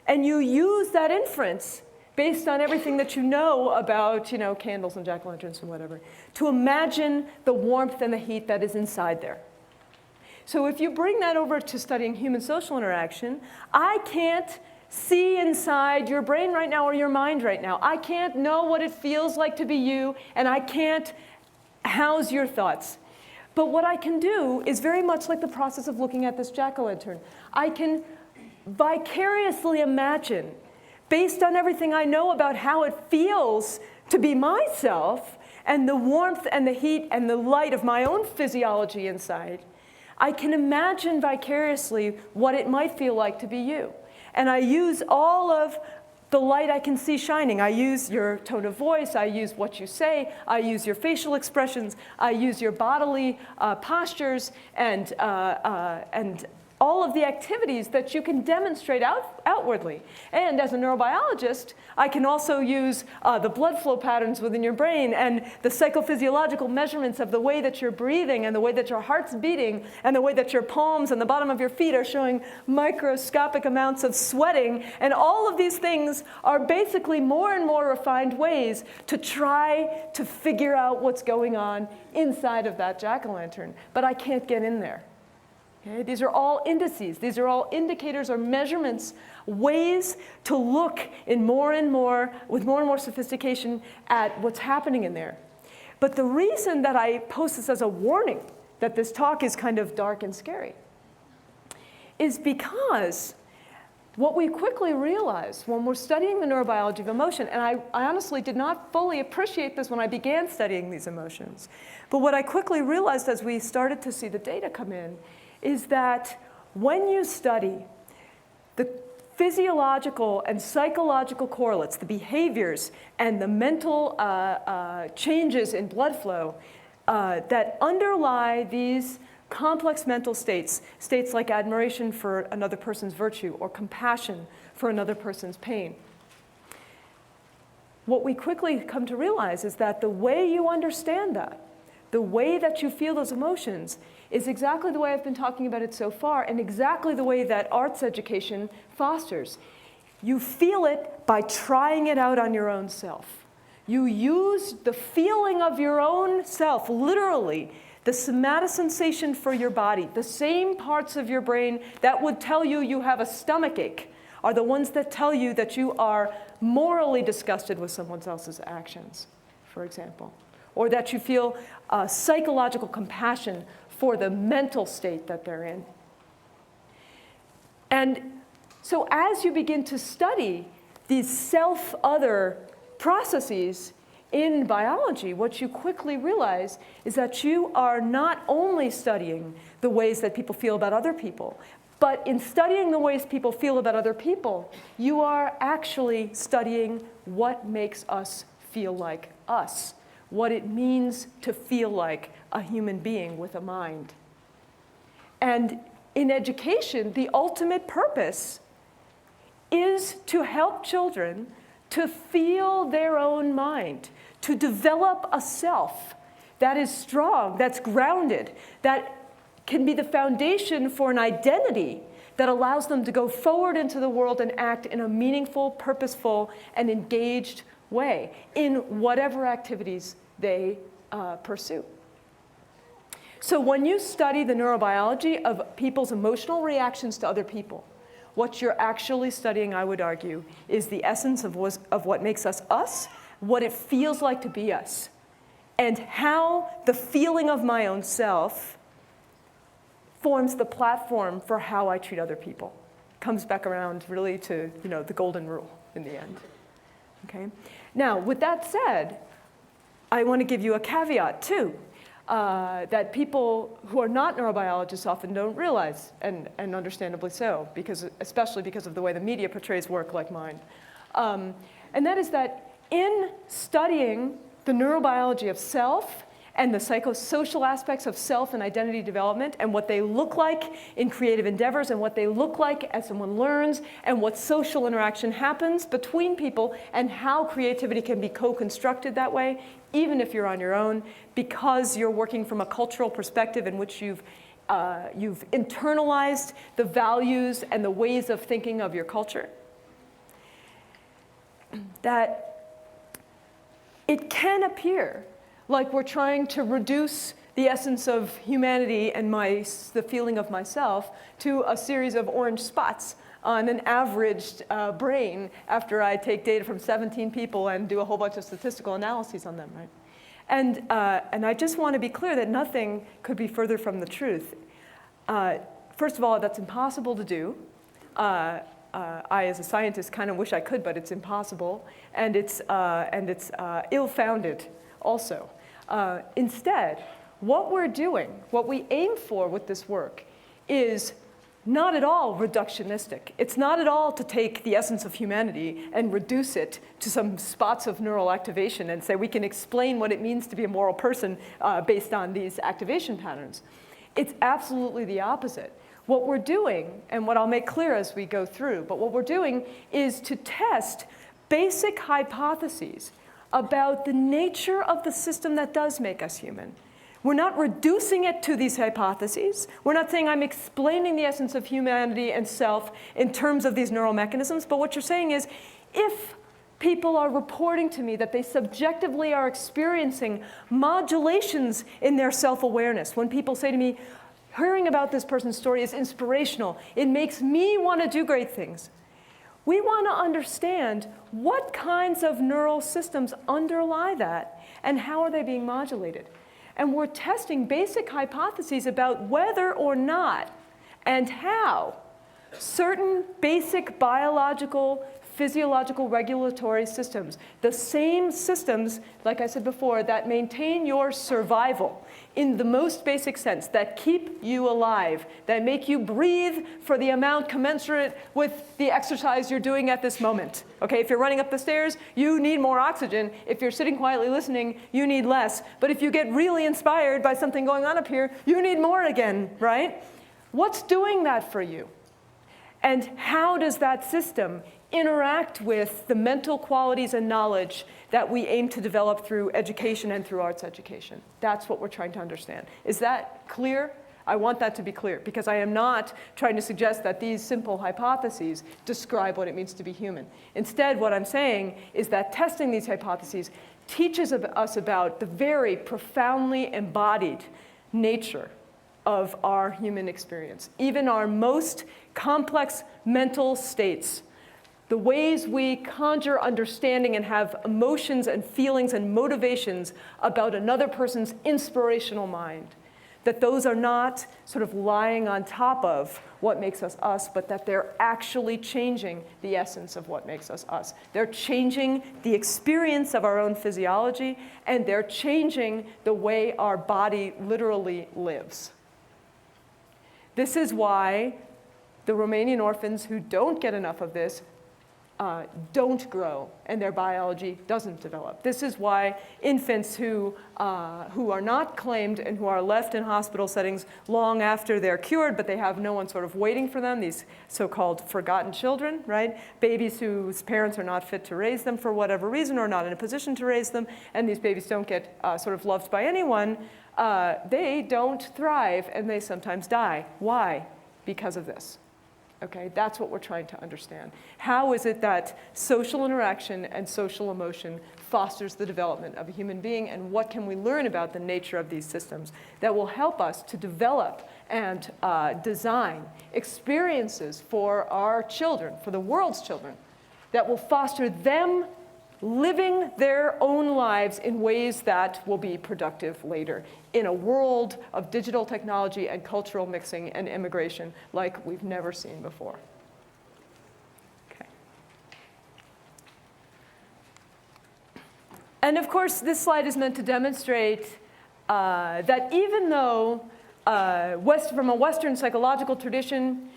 and you use that inference based on everything that you know about, candles and jack-o'-lanterns and whatever, to imagine the warmth and the heat that is inside there. So if you bring that over to studying human social interaction, I can't see inside your brain right now or your mind right now. I can't know what it feels like to be you, and I can't house your thoughts. But what I can do is very much like the process of looking at this jack-o'-lantern. I can vicariously imagine, based on everything I know about how it feels to be myself, and the warmth and the heat and the light of my own physiology inside, I can imagine vicariously what it might feel like to be you. And I use all of the light I can see shining. I use your tone of voice, I use what you say, I use your facial expressions, I use your bodily postures, and all of the activities that you can demonstrate outwardly. And as a neurobiologist, I can also use the blood flow patterns within your brain and the psychophysiological measurements of the way that you're breathing and the way that your heart's beating and the way that your palms and the bottom of your feet are showing microscopic amounts of sweating. And all of these things are basically more and more refined ways to try to figure out what's going on inside of that jack-o'-lantern. But I can't get in there. Okay, these are all indices. These are all indicators or measurements, ways to look with more and more sophistication at what's happening in there. But the reason that I post this as a warning that this talk is kind of dark and scary is because what we quickly realize when we're studying the neurobiology of emotion, and I honestly did not fully appreciate this when I began studying these emotions, but what I quickly realized as we started to see the data come in is that when you study the physiological and psychological correlates, the behaviors and the mental changes in blood flow that underlie these complex mental states, states like admiration for another person's virtue or compassion for another person's pain, what we quickly come to realize is that the way you understand that, the way that you feel those emotions, is exactly the way I've been talking about it so far, and exactly the way that arts education fosters. You feel it by trying it out on your own self. You use the feeling of your own self, literally, the somatosensation for your body, the same parts of your brain that would tell you you have a stomachache are the ones that tell you that you are morally disgusted with someone else's actions, for example, or that you feel psychological compassion for the mental state that they're in. And so as you begin to study these self-other processes in biology, what you quickly realize is that you are not only studying the ways that people feel about other people, but in studying the ways people feel about other people, you are actually studying what makes us feel like us, what it means to feel like a human being with a mind. And in education, the ultimate purpose is to help children to feel their own mind, to develop a self that is strong, that's grounded, that can be the foundation for an identity that allows them to go forward into the world and act in a meaningful, purposeful, and engaged way in whatever activities they pursue. So when you study the neurobiology of people's emotional reactions to other people, what you're actually studying, I would argue, is the essence of what makes us us, what it feels like to be us, and how the feeling of my own self forms the platform for how I treat other people. Comes back around really to, the golden rule in the end. Okay? Now, with that said, I want to give you a caveat too, that people who are not neurobiologists often don't realize, and understandably so, especially because of the way the media portrays work like mine. And that is that in studying the neurobiology of self and the psychosocial aspects of self and identity development and what they look like in creative endeavors and what they look like as someone learns and what social interaction happens between people and how creativity can be co-constructed that way, even if you're on your own, because you're working from a cultural perspective in which you've internalized the values and the ways of thinking of your culture, that it can appear like we're trying to reduce the essence of humanity and the feeling of myself to a series of orange spots on an averaged brain after I take data from 17 people and do a whole bunch of statistical analyses on them, right? And I just want to be clear that nothing could be further from the truth. First of all, that's impossible to do. I, as a scientist, kind of wish I could, but it's impossible, and it's ill-founded also. Instead, what we're doing, what we aim for with this work, is not at all reductionistic. It's not at all to take the essence of humanity and reduce it to some spots of neural activation and say we can explain what it means to be a moral person based on these activation patterns. It's absolutely the opposite. What we're doing, and what I'll make clear as we go through, but what we're doing is to test basic hypotheses about the nature of the system that does make us human. We're not reducing it to these hypotheses. We're not saying I'm explaining the essence of humanity and self in terms of these neural mechanisms, but what you're saying is if people are reporting to me that they subjectively are experiencing modulations in their self-awareness, when people say to me, hearing about this person's story is inspirational, it makes me want to do great things. We want to understand what kinds of neural systems underlie that and how are they being modulated. And we're testing basic hypotheses about whether or not and how certain basic biological, physiological regulatory systems, the same systems, like I said before, that maintain your survival in the most basic sense, that keep you alive, that make you breathe for the amount commensurate with the exercise you're doing at this moment. Okay, if you're running up the stairs, you need more oxygen. If you're sitting quietly listening, you need less. But if you get really inspired by something going on up here, you need more again, right? What's doing that for you? And how does that system interact with the mental qualities and knowledge that we aim to develop through education and through arts education? That's what we're trying to understand. Is that clear? I want that to be clear, because I am not trying to suggest that these simple hypotheses describe what it means to be human. Instead, what I'm saying is that testing these hypotheses teaches us about the very profoundly embodied nature of our human experience. Even our most complex mental states, the ways we conjure understanding and have emotions and feelings and motivations about another person's inspirational mind, that those are not sort of lying on top of what makes us us, but that they're actually changing the essence of what makes us us. They're changing the experience of our own physiology, and they're changing the way our body literally lives. This is why the Romanian orphans who don't get enough of this don't grow and their biology doesn't develop. This is why infants who are not claimed and who are left in hospital settings long after they're cured, but they have no one sort of waiting for them, these so-called forgotten children, right? Babies whose parents are not fit to raise them for whatever reason or not in a position to raise them, and these babies don't get sort of loved by anyone, they don't thrive and they sometimes die. Why? Because of this. Okay, that's what we're trying to understand. How is it that social interaction and social emotion fosters the development of a human being, and what can we learn about the nature of these systems that will help us to develop and design experiences for our children, for the world's children, that will foster them living their own lives in ways that will be productive later in a world of digital technology and cultural mixing and immigration like we've never seen before. Okay. And of course, this slide is meant to demonstrate that even though from a Western psychological tradition,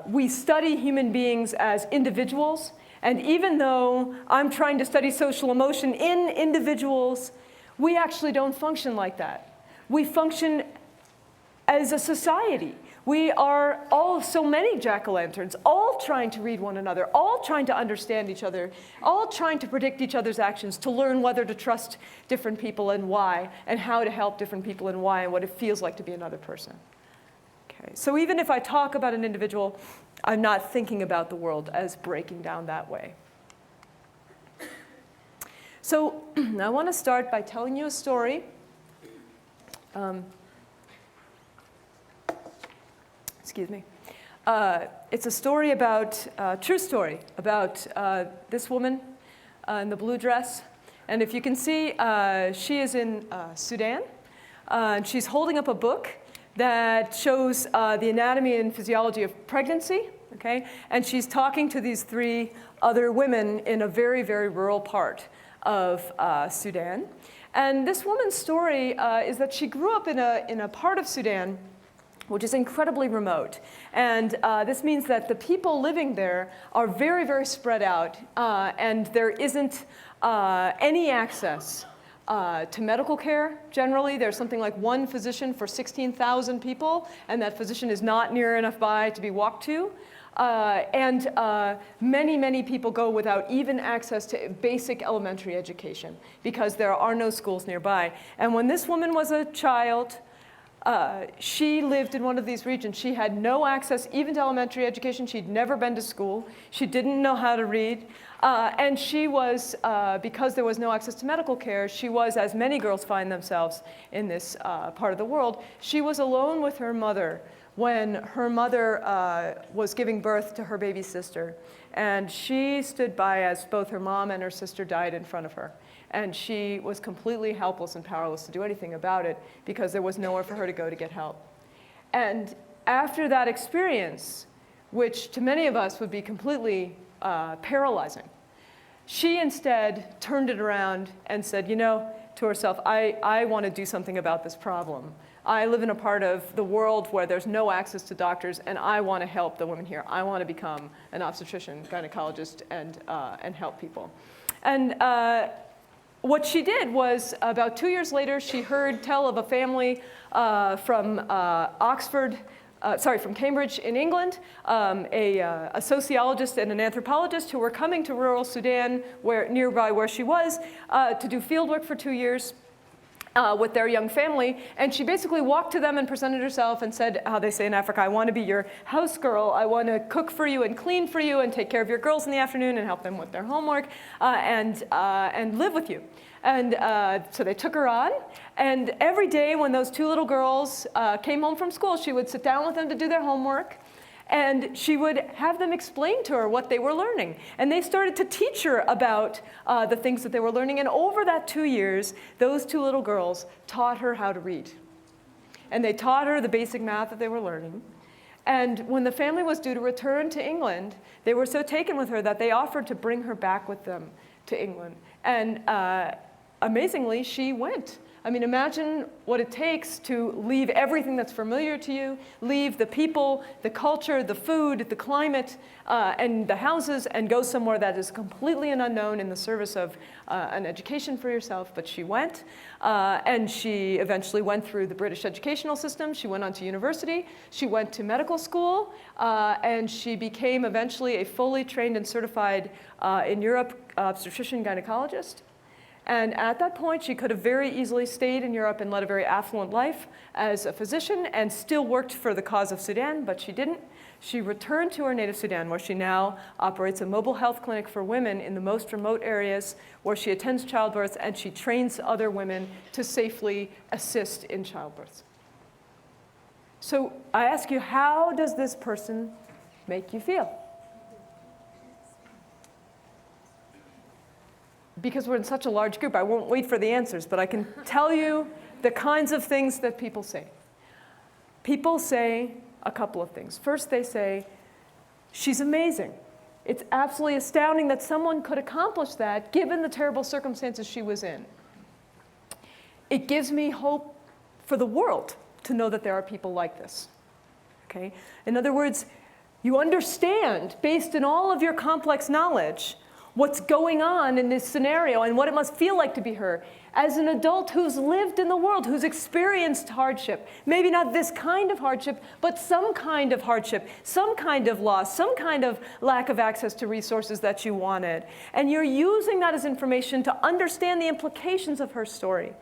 we study human beings as individuals, and even though I'm trying to study social emotion in individuals, we actually don't function like that. We function as a society. We are all so many jack-o'-lanterns, all trying to read one another, all trying to understand each other, all trying to predict each other's actions, to learn whether to trust different people and why, and how to help different people and why, and what it feels like to be another person. Okay. So even if I talk about an individual, I'm not thinking about the world as breaking down that way. So I want to start by telling you a story. Excuse me. it's a story about, true story, about this woman in the blue dress. And if you can see, she is in Sudan. And she's holding up a book that shows the anatomy and physiology of pregnancy, okay? And she's talking to these 3 other women in a very, very rural part of Sudan. And this woman's story is that she grew up in a part of Sudan which is incredibly remote. And this means that the people living there are very, very spread out, and there isn't any access to medical care. Generally, there's something like 1 physician for 16,000 people, and that physician is not near enough by to be walked to. And many, many people go without even access to basic elementary education because there are no schools nearby. And when this woman was a child, she lived in one of these regions. She had no access even to elementary education. She'd never been to school. She didn't know how to read. And she was, because there was no access to medical care, she was, as many girls find themselves in this part of the world, she was alone with her mother when her mother was giving birth to her baby sister. And she stood by as both her mom and her sister died in front of her. And she was completely helpless and powerless to do anything about it because there was nowhere for her to go to get help. And after that experience, which to many of us would be completely paralyzing, she instead turned it around and said, you know, to herself, I want to do something about this problem. I live in a part of the world where there's no access to doctors, and I want to help the women here. I want to become an obstetrician, gynecologist, and help people. And what she did was, about 2 years later, she heard tell of a family from Cambridge in England, a sociologist and an anthropologist who were coming to rural Sudan, nearby where she was, to do field work for 2 years with their young family. And she basically walked to them and presented herself and said, how they say in Africa, I want to be your house girl. I want to cook for you and clean for you and take care of your girls in the afternoon and help them with their homework and live with you. And so they took her on. And every day when those 2 little girls came home from school, she would sit down with them to do their homework. And she would have them explain to her what they were learning. And they started to teach her about the things that they were learning. And over that 2 years, those 2 little girls taught her how to read. And they taught her the basic math that they were learning. And when the family was due to return to England, they were so taken with her that they offered to bring her back with them to England. And amazingly, she went. I mean, imagine what it takes to leave everything that's familiar to you, leave the people, the culture, the food, the climate, and the houses, and go somewhere that is completely an unknown in the service of an education for yourself. But she went, and she eventually went through the British educational system. She went on to university. She went to medical school, and she became eventually a fully trained and certified in Europe obstetrician gynecologist. And at that point, she could have very easily stayed in Europe and led a very affluent life as a physician and still worked for the cause of Sudan, but she didn't. She returned to her native Sudan, where she now operates a mobile health clinic for women in the most remote areas, where she attends childbirths and she trains other women to safely assist in childbirths. So I ask you, how does this person make you feel? Because we're in such a large group, I won't wait for the answers, but I can tell you the kinds of things that people say. People say a couple of things. First, they say, she's amazing. It's absolutely astounding that someone could accomplish that given the terrible circumstances she was in. It gives me hope for the world to know that there are people like this. Okay? In other words, you understand, based on all of your complex knowledge, what's going on in this scenario and what it must feel like to be her. As an adult who's lived in the world, who's experienced hardship, maybe not this kind of hardship, but some kind of hardship, some kind of loss, some kind of lack of access to resources that you wanted. And you're using that as information to understand the implications of her story.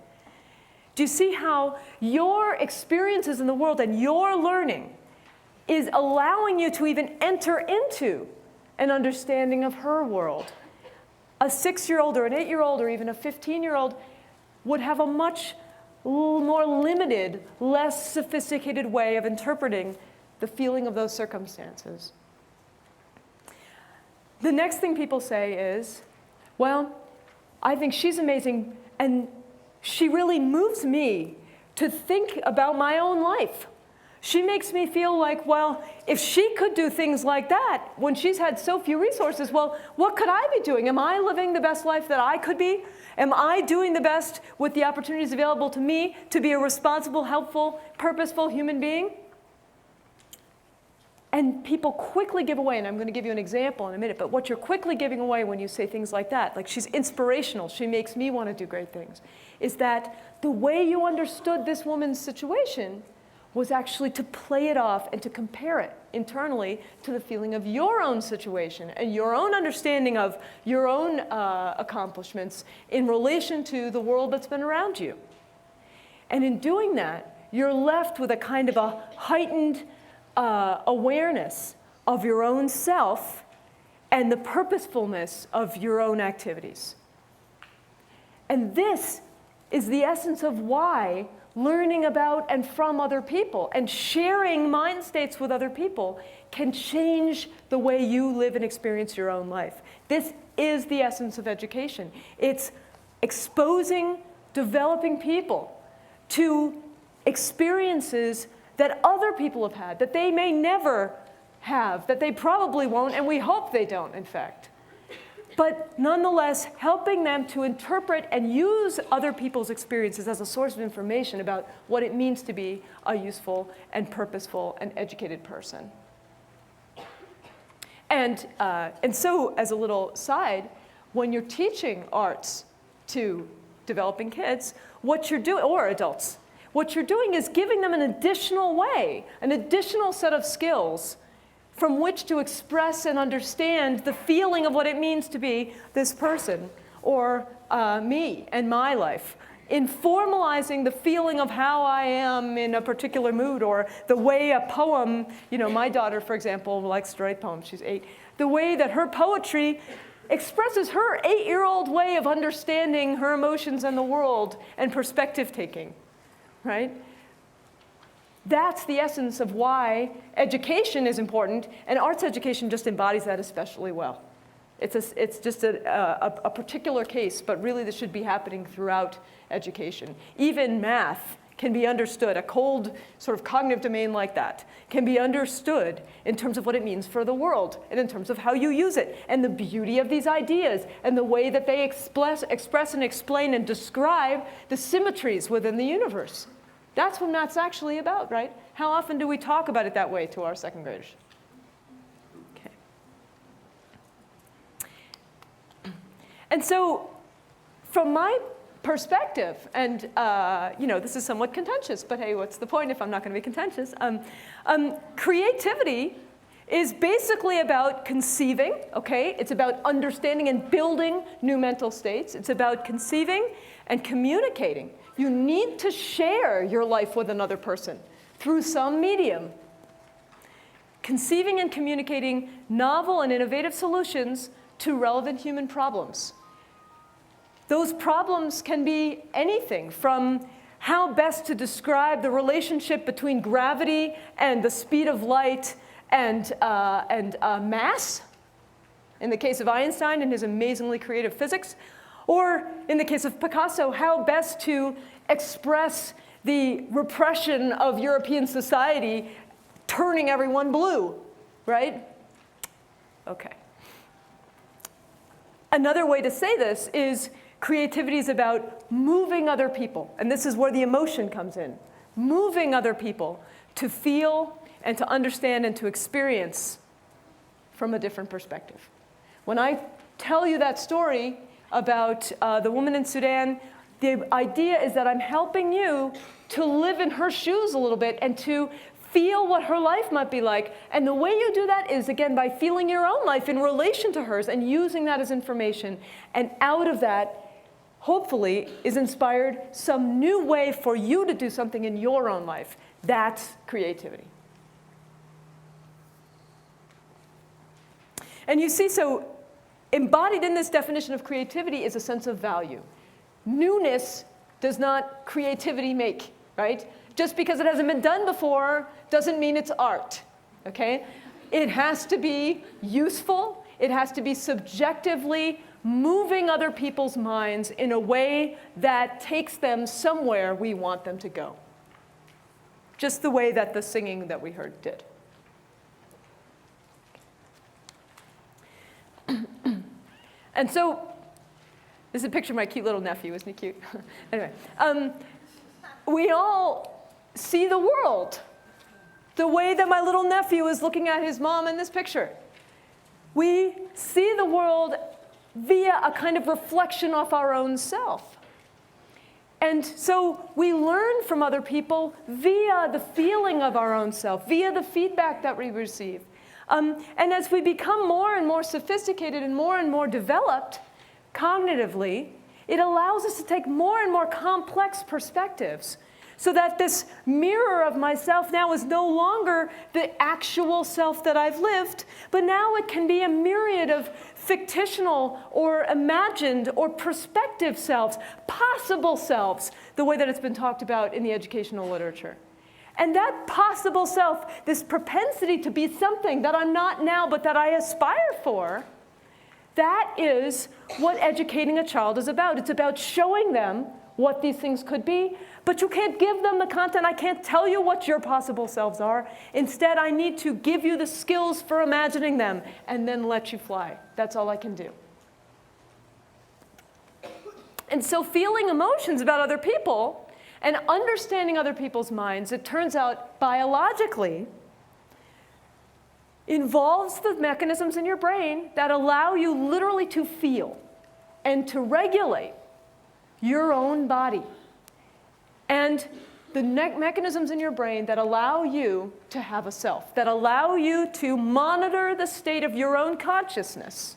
Do you see how your experiences in the world and your learning is allowing you to even enter into an understanding of her world? A 6-year-old or an 8-year-old or even a 15-year-old would have a much more limited, less sophisticated way of interpreting the feeling of those circumstances. The next thing people say is, well, I think she's amazing, and she really moves me to think about my own life. She makes me feel like, well, if she could do things like that when she's had so few resources, well, what could I be doing? Am I living the best life that I could be? Am I doing the best with the opportunities available to me to be a responsible, helpful, purposeful human being? And people quickly give away, and I'm going to give you an example in a minute, but what you're quickly giving away when you say things like that, like she's inspirational, she makes me want to do great things, is that the way you understood this woman's situation was actually to play it off and to compare it internally to the feeling of your own situation and your own understanding of your own accomplishments in relation to the world that's been around you. And in doing that, you're left with a kind of a heightened awareness of your own self and the purposefulness of your own activities. And this is the essence of why learning about and from other people and sharing mind states with other people can change the way you live and experience your own life. This is the essence of education. It's exposing developing people to experiences that other people have had, that they may never have, that they probably won't, and we hope they don't, in fact. But nonetheless, helping them to interpret and use other people's experiences as a source of information about what it means to be a useful and purposeful and educated person. And so, as a little side, when you're teaching arts to developing kids, what you're doing, or adults, what you're doing is giving them an additional way, an additional set of skills from which to express and understand the feeling of what it means to be this person, or me and my life, in formalizing the feeling of how I am in a particular mood, or the way a poem, my daughter, for example, likes to write poems, she's 8, the way that her poetry expresses her 8-year-old way of understanding her emotions and the world and perspective taking, right? That's the essence of why education is important, and arts education just embodies that especially well. It's just a particular case, but really this should be happening throughout education. Even math can be understood, a cold sort of cognitive domain like that can be understood in terms of what it means for the world and in terms of how you use it and the beauty of these ideas and the way that they express and explain and describe the symmetries within the universe. That's what math's actually about, right? How often do we talk about it that way to our second graders? Okay. And so, from my perspective, and this is somewhat contentious, but hey, what's the point if I'm not going to be contentious? Creativity is basically about conceiving, okay? It's about understanding and building new mental states. It's about conceiving and communicating. You need to share your life with another person through some medium. Conceiving and communicating novel and innovative solutions to relevant human problems. Those problems can be anything from how best to describe the relationship between gravity and the speed of light and mass, in the case of Einstein and his amazingly creative physics, or in the case of Picasso, how best to express the repression of European society turning everyone blue, right? Okay. Another way to say this is creativity is about moving other people, and this is where the emotion comes in. Moving other people to feel and to understand and to experience from a different perspective. When I tell you that story about the woman in Sudan, the idea is that I'm helping you to live in her shoes a little bit and to feel what her life might be like. And the way you do that is, again, by feeling your own life in relation to hers and using that as information. And out of that, hopefully, is inspired some new way for you to do something in your own life. That's creativity. And you see, so embodied in this definition of creativity is a sense of value. Newness does not creativity make, right? just because it hasn't been done before doesn't mean it's art, okay? It has to be useful. It has to be subjectively moving other people's minds in a way that takes them somewhere we want them to go. Just the way that the singing that we heard did. And so, this is a picture of my cute little nephew. Isn't he cute? Anyway, we all see the world the way that my little nephew is looking at his mom in this picture. We see the world via a kind of reflection off our own self. And so we learn from other people via the feeling of our own self, via the feedback that we receive. And as we become more and more sophisticated and more developed cognitively, it allows us to take more and more complex perspectives, so that this mirror of myself now is no longer the actual self that I've lived, but now it can be a myriad of fictional or imagined or prospective selves, possible selves, the way that it's been talked about in the educational literature. And that possible self, this propensity to be something that I'm not now but that I aspire for, that is what educating a child is about. It's about showing them what these things could be, but you can't give them the content. I can't tell you what your possible selves are. Instead, I need to give you the skills for imagining them and then let you fly. That's all I can do. And so feeling emotions about other people and understanding other people's minds, it turns out biologically, involves the mechanisms in your brain that allow you literally to feel and to regulate your own body. And the mechanisms in your brain that allow you to have a self, that allow you to monitor the state of your own consciousness,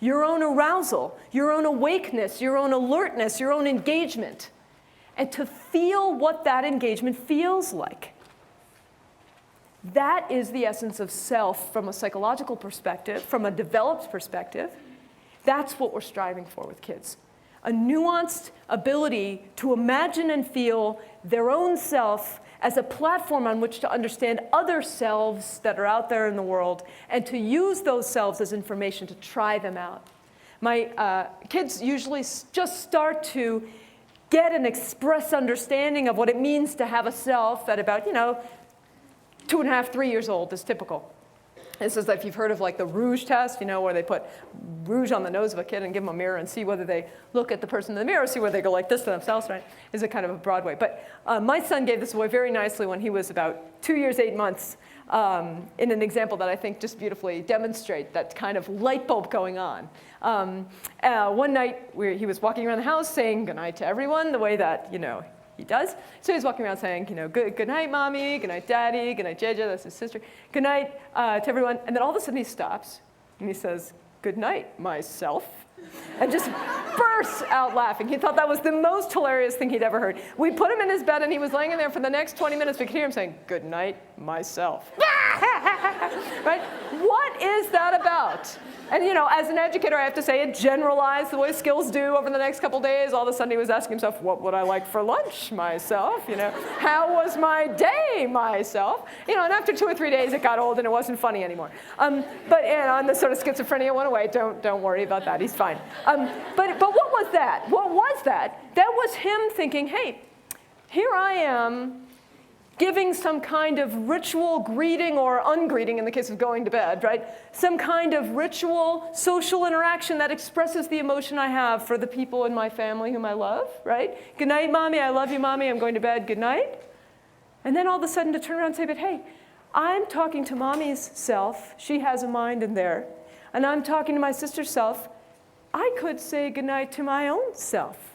your own arousal, your own awakeness, your own alertness, your own engagement, and to feel what that engagement feels like. That is the essence of self from a psychological perspective, from a developed perspective. That's what we're striving for with kids. A nuanced ability to imagine and feel their own self as a platform on which to understand other selves that are out there in the world and to use those selves as information to try them out. My kids usually just start to get an express understanding of what it means to have a self at about, 2.5, 3 years old is typical. This is if you've heard of like the rouge test, where they put rouge on the nose of a kid and give them a mirror and see whether they look at the person in the mirror, see whether they go like this to themselves, right? Is a kind of a broad way. But my son gave this away very nicely when he was about 2 years, 8 months, in an example that I think just beautifully demonstrates that kind of light bulb going on. One night he was walking around the house saying goodnight to everyone the way that, he does. So he's walking around saying, good night, Mommy, good night, Daddy, good night, Jeja, that's his sister, good night to everyone. And then all of a sudden he stops and he says, good night, myself, and just bursts out laughing. He thought that was the most hilarious thing he'd ever heard. We put him in his bed and he was laying in there for the next 20 minutes. We could hear him saying, good night, myself. Right? What is that about? And as an educator, I have to say it generalized the way skills do over the next couple days. All of a sudden he was asking himself, what would I like for lunch, myself? How was my day, myself? And after 2 or 3 days it got old and it wasn't funny anymore. But on the sort of schizophrenia went away. Don't worry about that. He's fine. But what was that? What was that? That was him thinking, hey, here I am, giving some kind of ritual greeting or ungreeting in the case of going to bed, right? Some kind of ritual social interaction that expresses the emotion I have for the people in my family whom I love, right? Good night, Mommy, I love you, Mommy, I'm going to bed, good night. And then all of a sudden to turn around and say, but hey, I'm talking to Mommy's self, she has a mind in there, and I'm talking to my sister's self, I could say good night to my own self.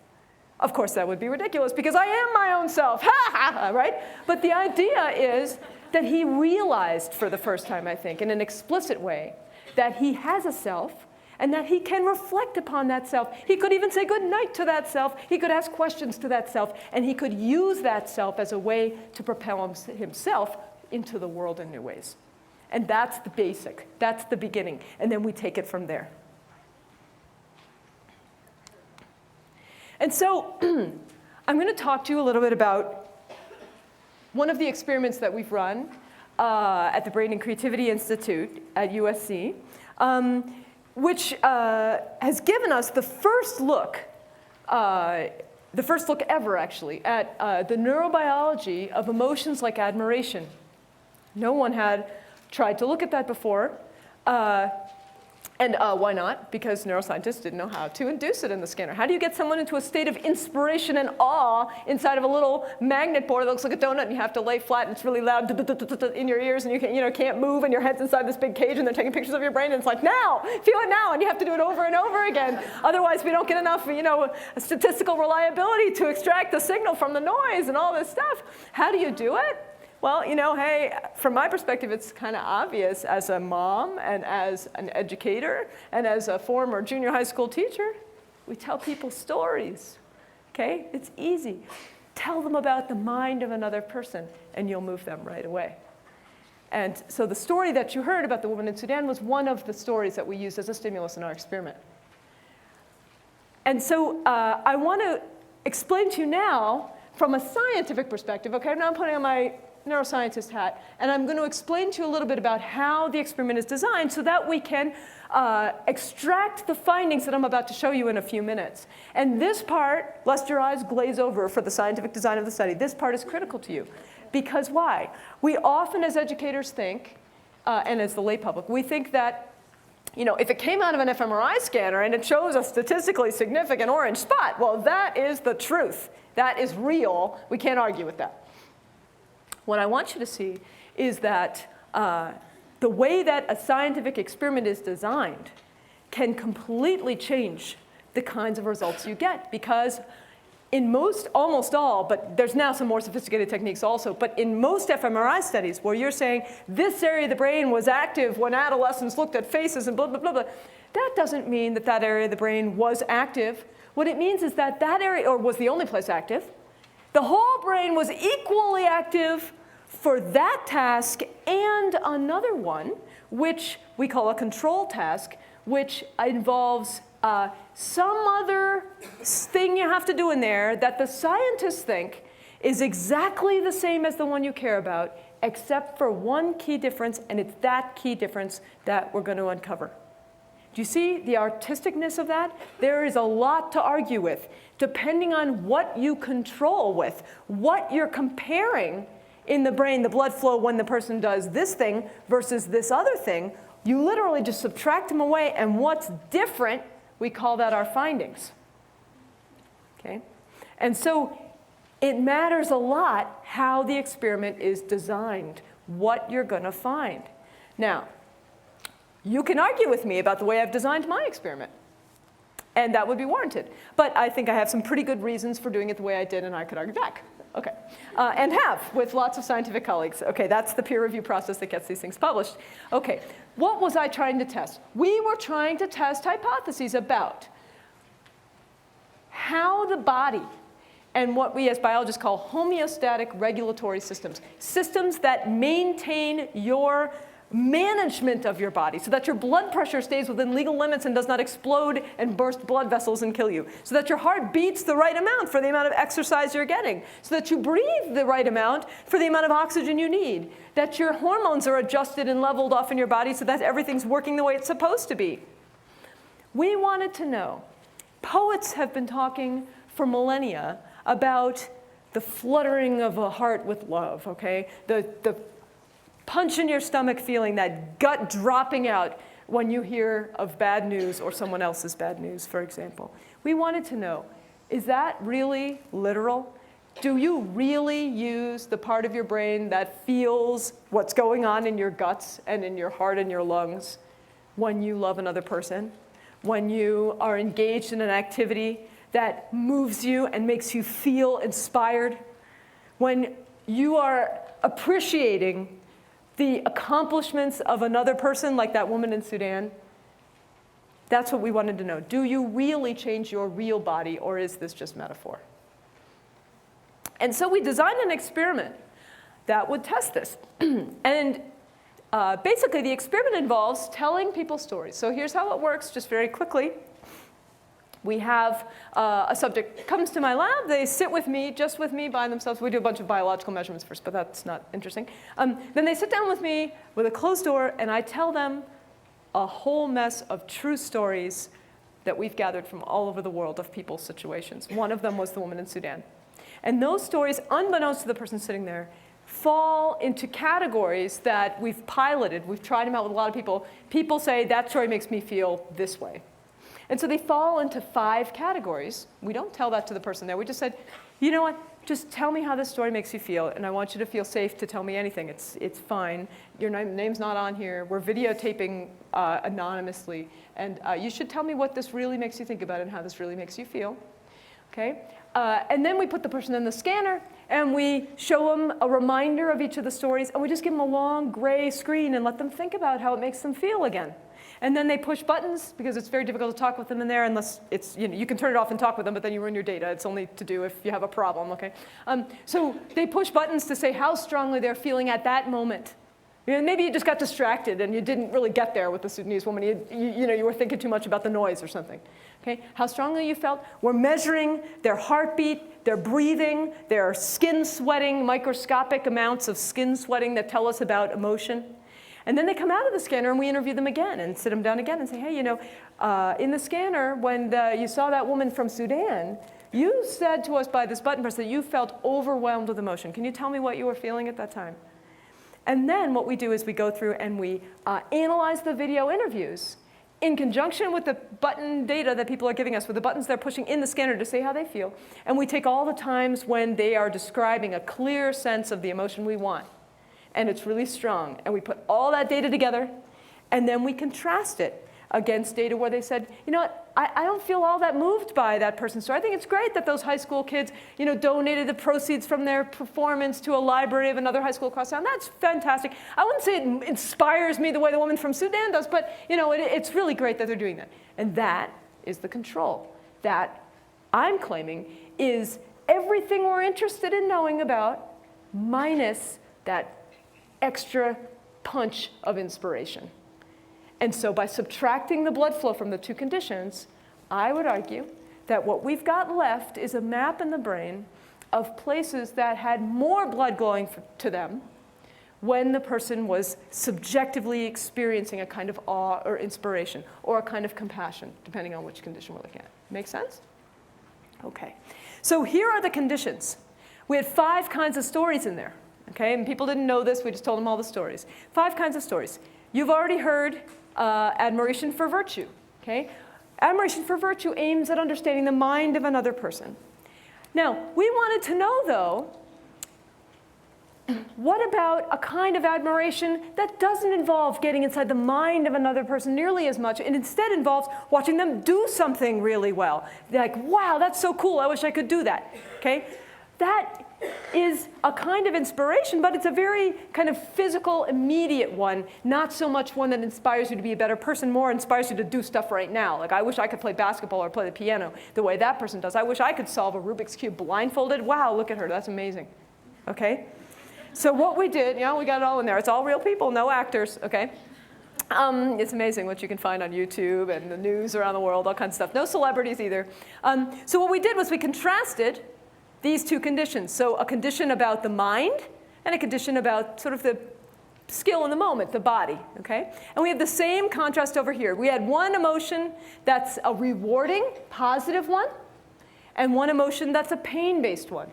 Of course, that would be ridiculous because I am my own self, right? But the idea is that he realized for the first time, I think, in an explicit way, that he has a self and that he can reflect upon that self. He could even say good night to that self. He could ask questions to that self, and he could use that self as a way to propel himself into the world in new ways. And that's the basic. That's the beginning. And then we take it from there. And so I'm going to talk to you a little bit about one of the experiments that we've run at the Brain and Creativity Institute at USC, which has given us the first look ever, actually, at the neurobiology of emotions like admiration. No one had tried to look at that before. And why not? Because neuroscientists didn't know how to induce it in the scanner. How do you get someone into a state of inspiration and awe inside of a little magnet board that looks like a donut, and you have to lay flat, and it's really loud in your ears, and you can't move, and your head's inside this big cage, and they're taking pictures of your brain, and it's like, now, feel it now, and you have to do it over and over again. Otherwise, we don't get enough, statistical reliability to extract the signal from the noise and all this stuff. How do you do it? Well, hey, from my perspective, it's kind of obvious as a mom and as an educator and as a former junior high school teacher. We tell people stories, okay? It's easy. Tell them about the mind of another person, and you'll move them right away. And so the story that you heard about the woman in Sudan was one of the stories that we used as a stimulus in our experiment. And so I want to explain to you now from a scientific perspective, okay? Now I'm putting on my neuroscientist hat, and I'm going to explain to you a little bit about how the experiment is designed so that we can extract the findings that I'm about to show you in a few minutes. And this part, lest your eyes glaze over for the scientific design of the study, this part is critical to you. Because why? We often, as educators, think, and as the lay public, we think that if it came out of an fMRI scanner and it shows a statistically significant orange spot, well, that is the truth. That is real. We can't argue with that. What I want you to see is that the way that a scientific experiment is designed can completely change the kinds of results you get. Because in almost all, but there's now some more sophisticated techniques also, but in most fMRI studies where you're saying this area of the brain was active when adolescents looked at faces and blah, blah, blah, blah, that doesn't mean that that area of the brain was active. What it means is that that area, or was the only place active, the whole brain was equally active for that task and another one, which we call a control task, which involves some other thing you have to do in there that the scientists think is exactly the same as the one you care about, except for one key difference, and it's that key difference that we're going to uncover. Do you see the artisticness of that? There is a lot to argue with, depending on what you control with, what you're comparing in the brain, the blood flow when the person does this thing versus this other thing. You literally just subtract them away, and what's different, we call that our findings. Okay? And so it matters a lot how the experiment is designed, what you're going to find. Now, you can argue with me about the way I've designed my experiment, and that would be warranted. But I think I have some pretty good reasons for doing it the way I did, and I could argue back. Okay, and have with lots of scientific colleagues. Okay, that's the peer review process that gets these things published. Okay, what was I trying to test? We were trying to test hypotheses about how the body and what we as biologists call homeostatic regulatory systems, systems that maintain your management of your body so that your blood pressure stays within legal limits and does not explode and burst blood vessels and kill you, so that your heart beats the right amount for the amount of exercise you're getting, so that you breathe the right amount for the amount of oxygen you need, that your hormones are adjusted and leveled off in your body so that everything's working the way it's supposed to be. We wanted to know. Poets have been talking for millennia about the fluttering of a heart with love, okay? The punch in your stomach feeling, that gut dropping out when you hear of bad news or someone else's bad news, for example. We wanted to know, is that really literal? Do you really use the part of your brain that feels what's going on in your guts and in your heart and your lungs when you love another person? When you are engaged in an activity that moves you and makes you feel inspired? When you are appreciating the accomplishments of another person, like that woman in Sudan? That's what we wanted to know. Do you really change your real body, or is this just metaphor? And so we designed an experiment that would test this. And basically, the experiment involves telling people stories. So here's how it works, just very quickly. We have a subject comes to my lab, they sit with me, just with me by themselves. We do a bunch of biological measurements first, but that's not interesting. Then they sit down with me with a closed door, and I tell them a whole mess of true stories that we've gathered from all over the world of people's situations. One of them was the woman in Sudan. And those stories, unbeknownst to the person sitting there, fall into categories that we've piloted. We've tried them out with a lot of people. People say, that story makes me feel this way. And so they fall into 5 categories. We don't tell that to the person there. We just said, you know what? Just tell me how this story makes you feel, and I want you to feel safe to tell me anything. It's fine. Your name's not on here. We're videotaping anonymously, and you should tell me what this really makes you think about and how this really makes you feel. Okay? And then we put the person in the scanner, and we show them a reminder of each of the stories, and we just give them a long gray screen and let them think about how it makes them feel again. And then they push buttons, because it's very difficult to talk with them in there unless it's, you can turn it off and talk with them, but then you ruin your data. It's only to do if you have a problem, okay? So they push buttons to say how strongly they're feeling at that moment. Maybe you just got distracted and you didn't really get there with the Sudanese woman. You were thinking too much about the noise or something. Okay? How strongly you felt. We're measuring their heartbeat, their breathing, their skin sweating, microscopic amounts of skin sweating that tell us about emotion. And then they come out of the scanner and we interview them again and sit them down again and say, hey, in the scanner, when you saw that woman from Sudan, you said to us by this button press that you felt overwhelmed with emotion. Can you tell me what you were feeling at that time? And then what we do is we go through and we analyze the video interviews in conjunction with the button data that people are giving us, with the buttons they're pushing in the scanner to say how they feel. And we take all the times when they are describing a clear sense of the emotion we want. And it's really strong. And we put all that data together, and then we contrast it against data where they said, you know what, I don't feel all that moved by that person's story. I think it's great that those high school kids, donated the proceeds from their performance to a library of another high school across town. That's fantastic. I wouldn't say it inspires me the way the woman from Sudan does, but it's really great that they're doing that. And that is the control. That, I'm claiming, is everything we're interested in knowing about minus that extra punch of inspiration. And so by subtracting the blood flow from the 2 conditions, I would argue that what we've got left is a map in the brain of places that had more blood going to them when the person was subjectively experiencing a kind of awe or inspiration or a kind of compassion, depending on which condition we're looking at. Make sense? Okay. So here are the conditions. We had 5 kinds of stories in there. Okay, and people didn't know this. We just told them all the stories. 5 kinds of stories. You've already heard admiration for virtue. Okay, admiration for virtue aims at understanding the mind of another person. Now, we wanted to know, though, what about a kind of admiration that doesn't involve getting inside the mind of another person nearly as much, and instead involves watching them do something really well. Like, wow, that's so cool. I wish I could do that. Okay, that is a kind of inspiration, but it's a very kind of physical, immediate one, not so much one that inspires you to be a better person, more inspires you to do stuff right now. Like, I wish I could play basketball or play the piano the way that person does. I wish I could solve a Rubik's Cube blindfolded. Wow, look at her, that's amazing. Okay? So what we did, we got it all in there. It's all real people, no actors, okay? It's amazing what you can find on YouTube and the news around the world, all kinds of stuff. No celebrities either. So what we did was we contrasted these 2 conditions. So a condition about the mind and a condition about sort of the skill in the moment, the body, okay? And we have the same contrast over here. We had one emotion that's a rewarding, positive one, and one emotion that's a pain-based one.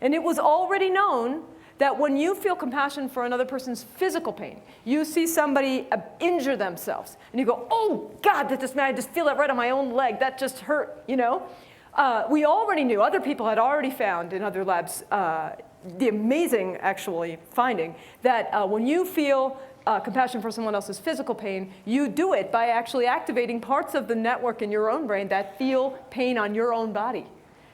And it was already known that when you feel compassion for another person's physical pain, you see somebody injure themselves, and you go, oh, God, I just feel that right on my own leg. That just hurt, We already knew, other people had already found in other labs, the amazing, actually, finding that when you feel compassion for someone else's physical pain, you do it by actually activating parts of the network in your own brain that feel pain on your own body.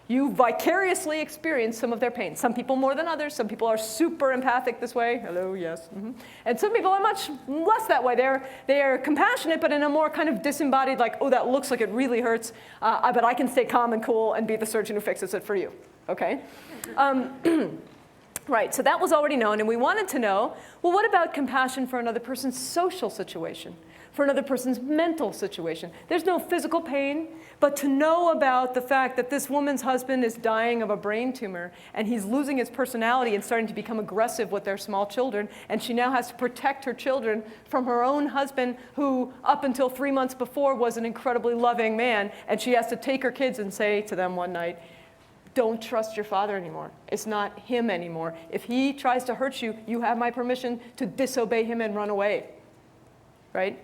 You vicariously experience some of their pain. Some people more than others. Some people are super empathic this way. Hello, yes. Mm-hmm. And some people are much less that way. They're compassionate, but in a more kind of disembodied, like, oh, that looks like it really hurts, but I can stay calm and cool and be the surgeon who fixes it for you. Okay? Right, so that was already known, and we wanted to know, well, what about compassion for another person's social situation, for another person's mental situation? There's no physical pain, but to know about the fact that this woman's husband is dying of a brain tumor, and he's losing his personality and starting to become aggressive with their small children, and she now has to protect her children from her own husband, who up until 3 months before was an incredibly loving man, and she has to take her kids and say to them one night, don't trust your father anymore. It's not him anymore. If he tries to hurt you, you have my permission to disobey him and run away, right?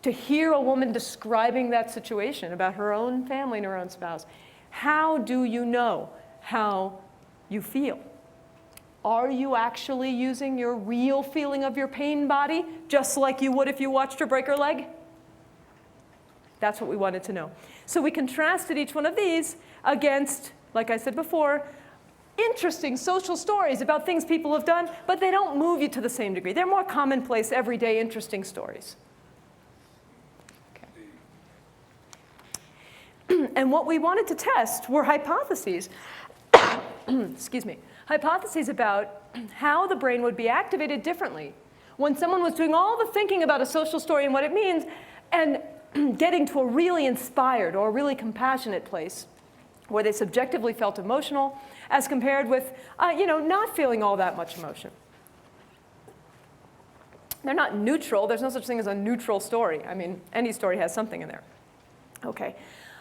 To hear a woman describing that situation about her own family and her own spouse, how do you know how you feel? Are you actually using your real feeling of your pain body, just like you would if you watched her break her leg? That's what we wanted to know. So we contrasted each one of these against, like I said before, interesting social stories about things people have done, but they don't move you to the same degree. They're more commonplace, everyday, interesting stories. Okay. And what we wanted to test were hypotheses, excuse me, hypotheses about how the brain would be activated differently when someone was doing all the thinking about a social story and what it means, and getting to a really inspired or a really compassionate place where they subjectively felt emotional, as compared with, not feeling all that much emotion. They're not neutral. There's no such thing as a neutral story. I mean, any story has something in there. Okay.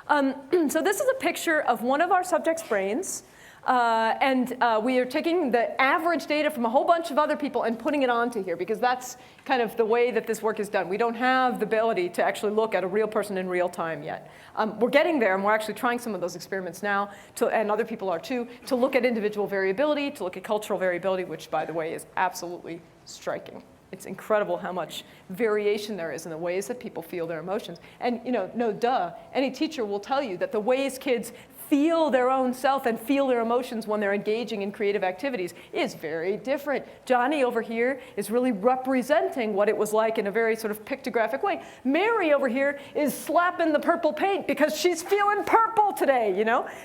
So this is a picture of one of our subjects' brains. We are taking the average data from a whole bunch of other people and putting it onto here, because that's kind of the way that this work is done. We don't have the ability to actually look at a real person in real time yet. We're getting there, and we're actually trying some of those experiments now, and other people are too, to look at individual variability, to look at cultural variability, which, by the way, is absolutely striking. It's incredible how much variation there is in the ways that people feel their emotions. And, no duh, any teacher will tell you that the ways kids feel their own self and feel their emotions when they're engaging in creative activities is very different. Johnny over here is really representing what it was like in a very sort of pictographic way. Mary over here is slapping the purple paint because she's feeling purple today,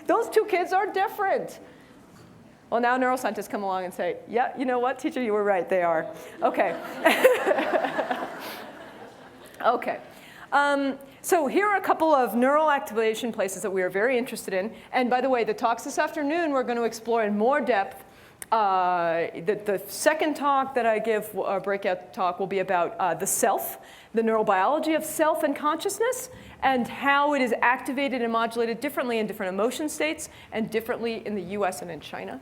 Those two kids are different. Well, now neuroscientists come along and say, yeah, you know what, teacher, you were right, they are. Okay. Okay. So here are a couple of neural activation places that we are very interested in. And by the way, the talks this afternoon we're going to explore in more depth. The second talk that I give, a breakout talk, will be about the self, the neurobiology of self and consciousness, and how it is activated and modulated differently in different emotion states and differently in the US and in China.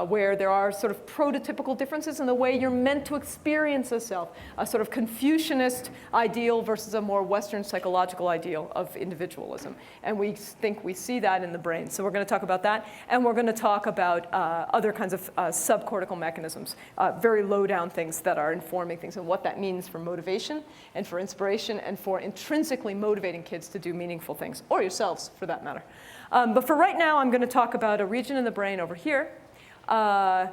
Where there are sort of prototypical differences in the way you're meant to experience a self, a sort of Confucianist ideal versus a more Western psychological ideal of individualism. And we think we see that in the brain. So we're going to talk about that, and we're going to talk about other kinds of subcortical mechanisms, very low-down things that are informing things, and what that means for motivation and for inspiration and for intrinsically motivating kids to do meaningful things, or yourselves for that matter. But for right now, I'm going to talk about a region in the brain over here. Okay,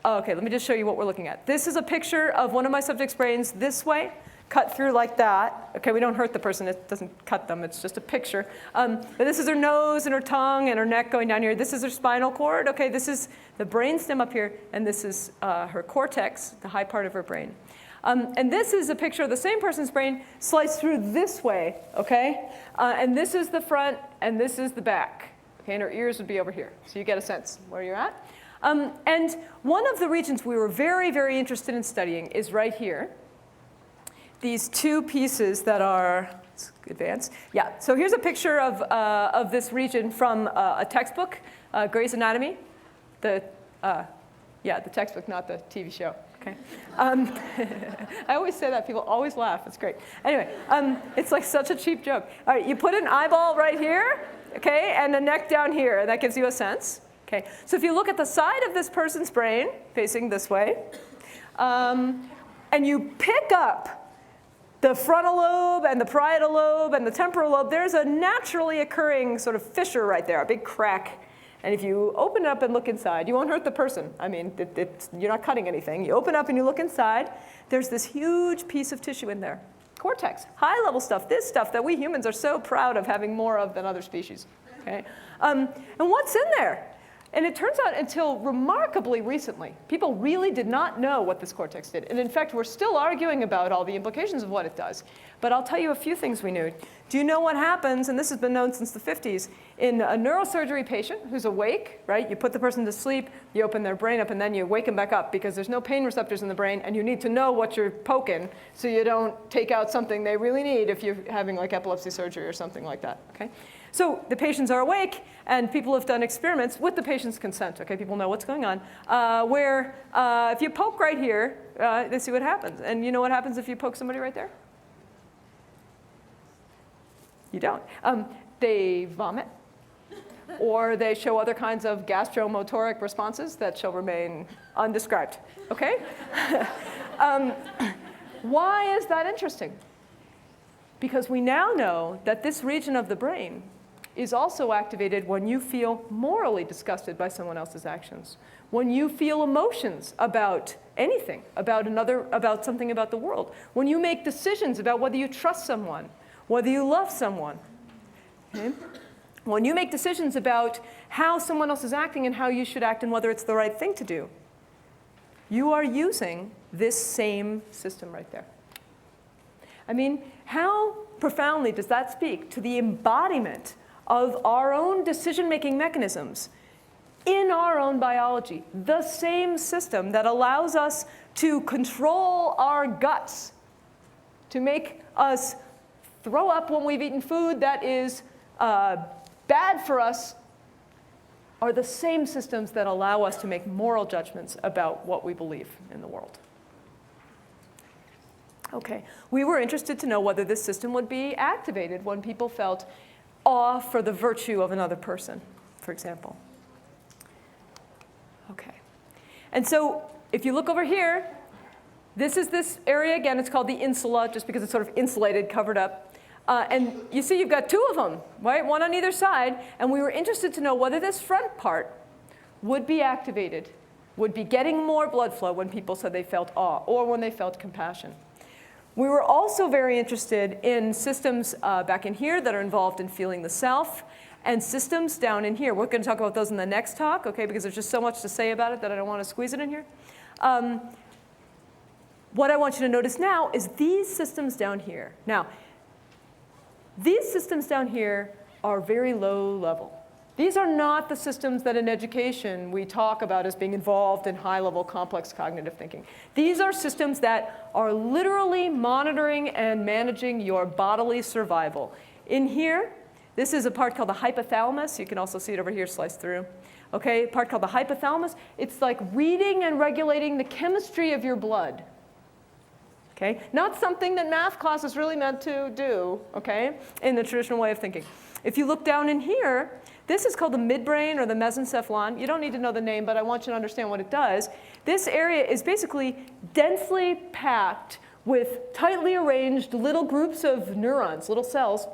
let me just show you what we're looking at. This is a picture of one of my subjects' brains this way, cut through like that. Okay, we don't hurt the person. It doesn't cut them. It's just a picture. But this is her nose and her tongue and her neck going down here. This is her spinal cord. Okay, this is the brainstem up here, and this is her cortex, the high part of her brain. And this is a picture of the same person's brain sliced through this way, okay? And this is the front, and this is the back. Okay, and her ears would be over here. So you get a sense where you're at. And one of the regions we were very, very interested in studying is right here. These two pieces that are, let's advance. Yeah, so here's a picture of this region from a textbook, Gray's Anatomy. The textbook, not the TV show. Okay. I always say that. People always laugh. It's great. Anyway, it's like such a cheap joke. All right, you put an eyeball right here, okay, and a neck down here, and that gives you a sense. Okay. So if you look at the side of this person's brain, facing this way, and you pick up the frontal lobe and the parietal lobe and the temporal lobe, there's a naturally occurring sort of fissure right there, a big crack. And if you open it up and look inside, you won't hurt the person. I mean, you're not cutting anything. You open up and you look inside. There's this huge piece of tissue in there. Cortex, high-level stuff, this stuff that we humans are so proud of having more of than other species. Okay? And what's in there? And it turns out until remarkably recently, people really did not know what this cortex did. And in fact, we're still arguing about all the implications of what it does. But I'll tell you a few things we knew. Do you know what happens, and this has been known since the 50s, in a neurosurgery patient who's awake, right? You put the person to sleep, you open their brain up, and then you wake them back up because there's no pain receptors in the brain, and you need to know what you're poking so you don't take out something they really need if you're having like epilepsy surgery or something like that, okay? So the patients are awake, and people have done experiments with the patient's consent, okay? People know what's going on, where if you poke right here, they see what happens. And you know what happens if you poke somebody right there? You don't. They vomit, or they show other kinds of gastromotoric responses that shall remain undescribed, okay? Why is that interesting? Because we now know that this region of the brain is also activated when you feel morally disgusted by someone else's actions, when you feel emotions about anything, about something about the world, when you make decisions about whether you trust someone, whether you love someone. Okay? When you make decisions about how someone else is acting and how you should act and whether it's the right thing to do, you are using this same system right there. I mean, how profoundly does that speak to the embodiment of our own decision-making mechanisms in our own biology? The same system that allows us to control our guts, to make us throw up when we've eaten food that is bad for us, are the same systems that allow us to make moral judgments about what we believe in the world. Okay, we were interested to know whether this system would be activated when people felt awe for the virtue of another person, for example. Okay, and so if you look over here, this is this area, again, it's called the insula, just because it's sort of insulated, covered up. And you see you've got two of them, right? One on either side. And we were interested to know whether this front part would be activated, would be getting more blood flow when people said they felt awe or when they felt compassion. We were also very interested in systems back in here that are involved in feeling the self, and systems down in here. We're going to talk about those in the next talk, okay, because there's just so much to say about it that I don't want to squeeze it in here. What I want you to notice now is these systems down here. Now, these systems down here are very low level. These are not the systems that in education we talk about as being involved in high-level complex cognitive thinking. These are systems that are literally monitoring and managing your bodily survival. In here, this is a part called the hypothalamus. You can also see it over here sliced through. Okay, a part called the hypothalamus. It's like reading and regulating the chemistry of your blood. Okay? Not something that math class is really meant to do, okay, in the traditional way of thinking. If you look down in here, this is called the midbrain or the mesencephalon. You don't need to know the name, but I want you to understand what it does. This area is basically densely packed with tightly arranged little groups of neurons, little cells,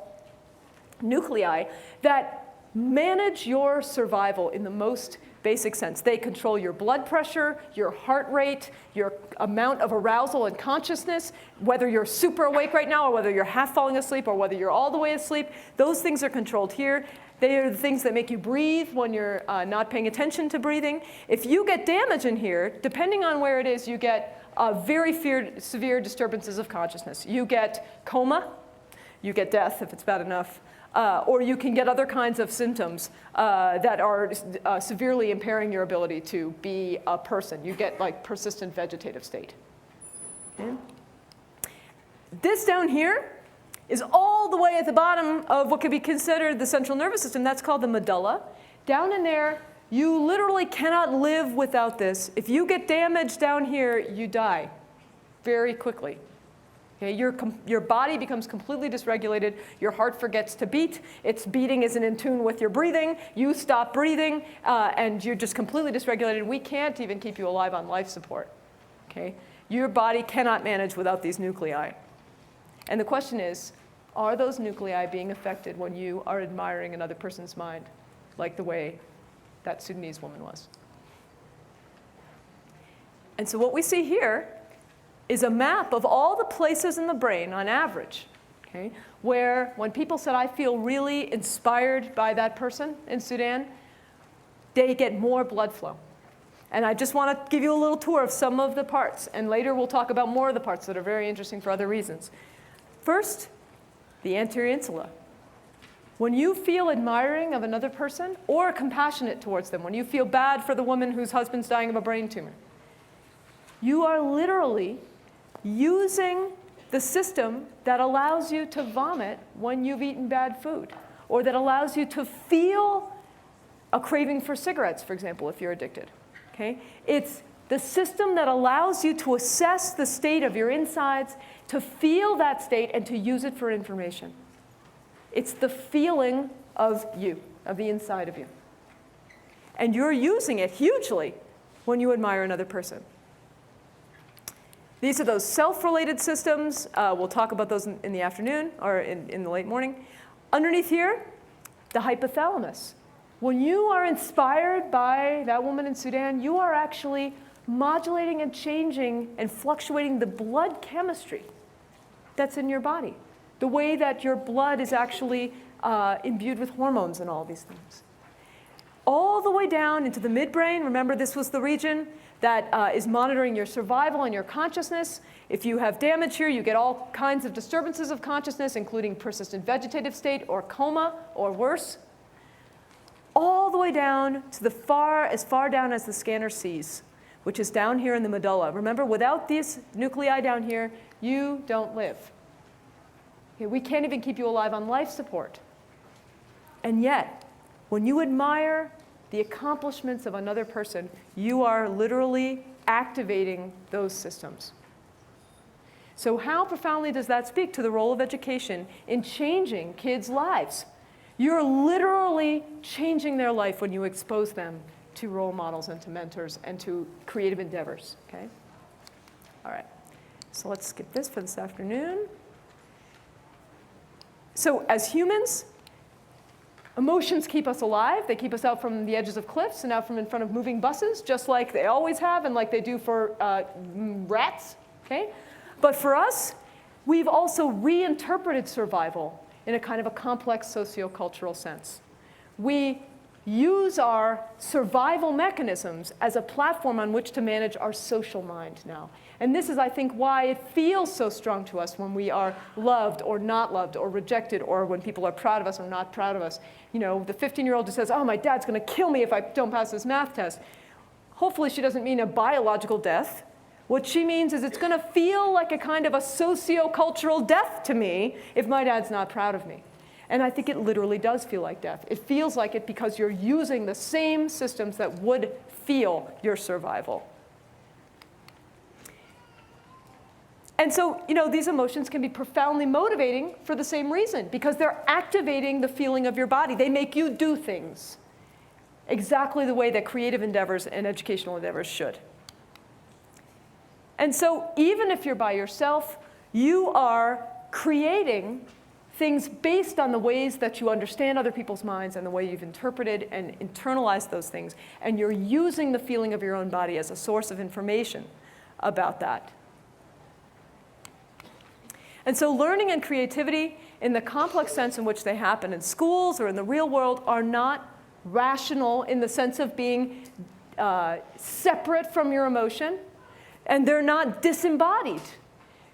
nuclei, that manage your survival in the most basic sense. They control your blood pressure, your heart rate, your amount of arousal and consciousness, whether you're super awake right now or whether you're half falling asleep or whether you're all the way asleep. Those things are controlled here. They are the things that make you breathe when you're not paying attention to breathing. If you get damage in here, depending on where it is, you get very severe disturbances of consciousness. You get coma, you get death if it's bad enough, or you can get other kinds of symptoms that are severely impairing your ability to be a person. You get like persistent vegetative state. Okay? This down here is all the way at the bottom of what could be considered the central nervous system. That's called the medulla. Down in there, you literally cannot live without this. If you get damage down here, you die very quickly. Okay, your body becomes completely dysregulated. Your heart forgets to beat. Its beating isn't in tune with your breathing. You stop breathing, and you're just completely dysregulated. We can't even keep you alive on life support. Okay? Your body cannot manage without these nuclei. And the question is, are those nuclei being affected when you are admiring another person's mind, like the way that Sudanese woman was? And so what we see here is a map of all the places in the brain on average, okay, where when people said, I feel really inspired by that person in Sudan, they get more blood flow. And I just want to give you a little tour of some of the parts. And later we'll talk about more of the parts that are very interesting for other reasons. First, the anterior insula. When you feel admiring of another person or compassionate towards them, when you feel bad for the woman whose husband's dying of a brain tumor, you are literally using the system that allows you to vomit when you've eaten bad food, or that allows you to feel a craving for cigarettes, for example, if you're addicted. Okay? It's the system that allows you to assess the state of your insides, to feel that state, and to use it for information. It's the feeling of you, of the inside of you. And you're using it hugely when you admire another person. These are those self-related systems. We'll talk about those in the afternoon or in the late morning. Underneath here, the hypothalamus. When you are inspired by that woman in Sudan, you are actually modulating and changing and fluctuating the blood chemistry that's in your body. The way that your blood is actually imbued with hormones and all these things. All the way down into the midbrain. Remember, this was the region that is monitoring your survival and your consciousness. If you have damage here, you get all kinds of disturbances of consciousness, including persistent vegetative state or coma or worse. All the way down to as far down as the scanner sees, which is down here in the medulla. Remember, without these nuclei down here, you don't live. Okay, we can't even keep you alive on life support. And yet, when you admire the accomplishments of another person, you are literally activating those systems. So how profoundly does that speak to the role of education in changing kids' lives? You're literally changing their life when you expose them to role models and to mentors and to creative endeavors, okay? All right, so let's skip this for this afternoon. So as humans, emotions keep us alive. They keep us out from the edges of cliffs and out from in front of moving buses, just like they always have and like they do for rats, okay? But for us, we've also reinterpreted survival in a kind of a complex sociocultural sense. We use our survival mechanisms as a platform on which to manage our social mind now. And this is, I think, why it feels so strong to us when we are loved or not loved or rejected, or when people are proud of us or not proud of us. You know, the 15-year-old who says, oh, my dad's going to kill me if I don't pass this math test. Hopefully she doesn't mean a biological death. What she means is it's going to feel like a kind of a sociocultural death to me if my dad's not proud of me. And I think it literally does feel like death. It feels like it because you're using the same systems that would feel your survival. And so, you know, these emotions can be profoundly motivating for the same reason, because they're activating the feeling of your body. They make you do things exactly the way that creative endeavors and educational endeavors should. And so even if you're by yourself, you are creating things based on the ways that you understand other people's minds and the way you've interpreted and internalized those things. And you're using the feeling of your own body as a source of information about that. And so learning and creativity, in the complex sense in which they happen in schools or in the real world, are not rational in the sense of being separate from your emotion. And they're not disembodied.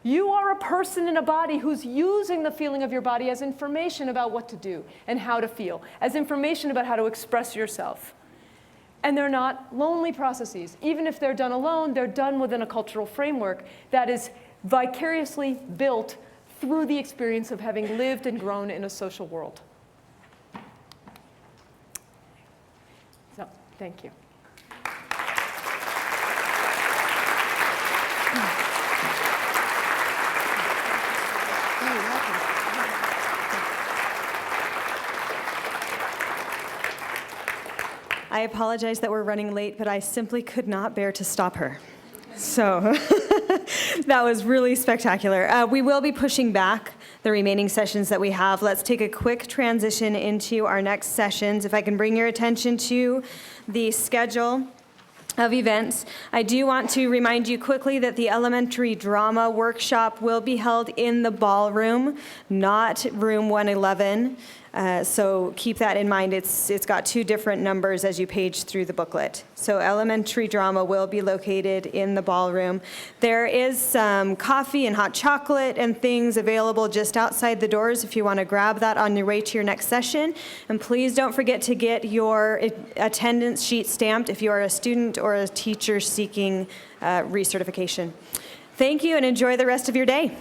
You are a person in a body who's using the feeling of your body as information about what to do and how to feel, as information about how to express yourself. And they're not lonely processes. Even if they're done alone, they're done within a cultural framework that is vicariously built through the experience of having lived and grown in a social world. So, thank you. I apologize that we're running late, but I simply could not bear to stop her. So that was really spectacular. We will be pushing back the remaining sessions that we have. Let's take a quick transition into our next sessions. If I can bring your attention to the schedule of events. I do want to remind you quickly that the elementary drama workshop will be held in the ballroom, not room 111. So keep that in mind. It's got 2 different numbers as you page through the booklet. So elementary drama will be located in the ballroom. There is some coffee and hot chocolate and things available just outside the doors if you want to grab that on your way to your next session. And please don't forget to get your attendance sheet stamped if you are a student or a teacher seeking recertification. Thank you and enjoy the rest of your day.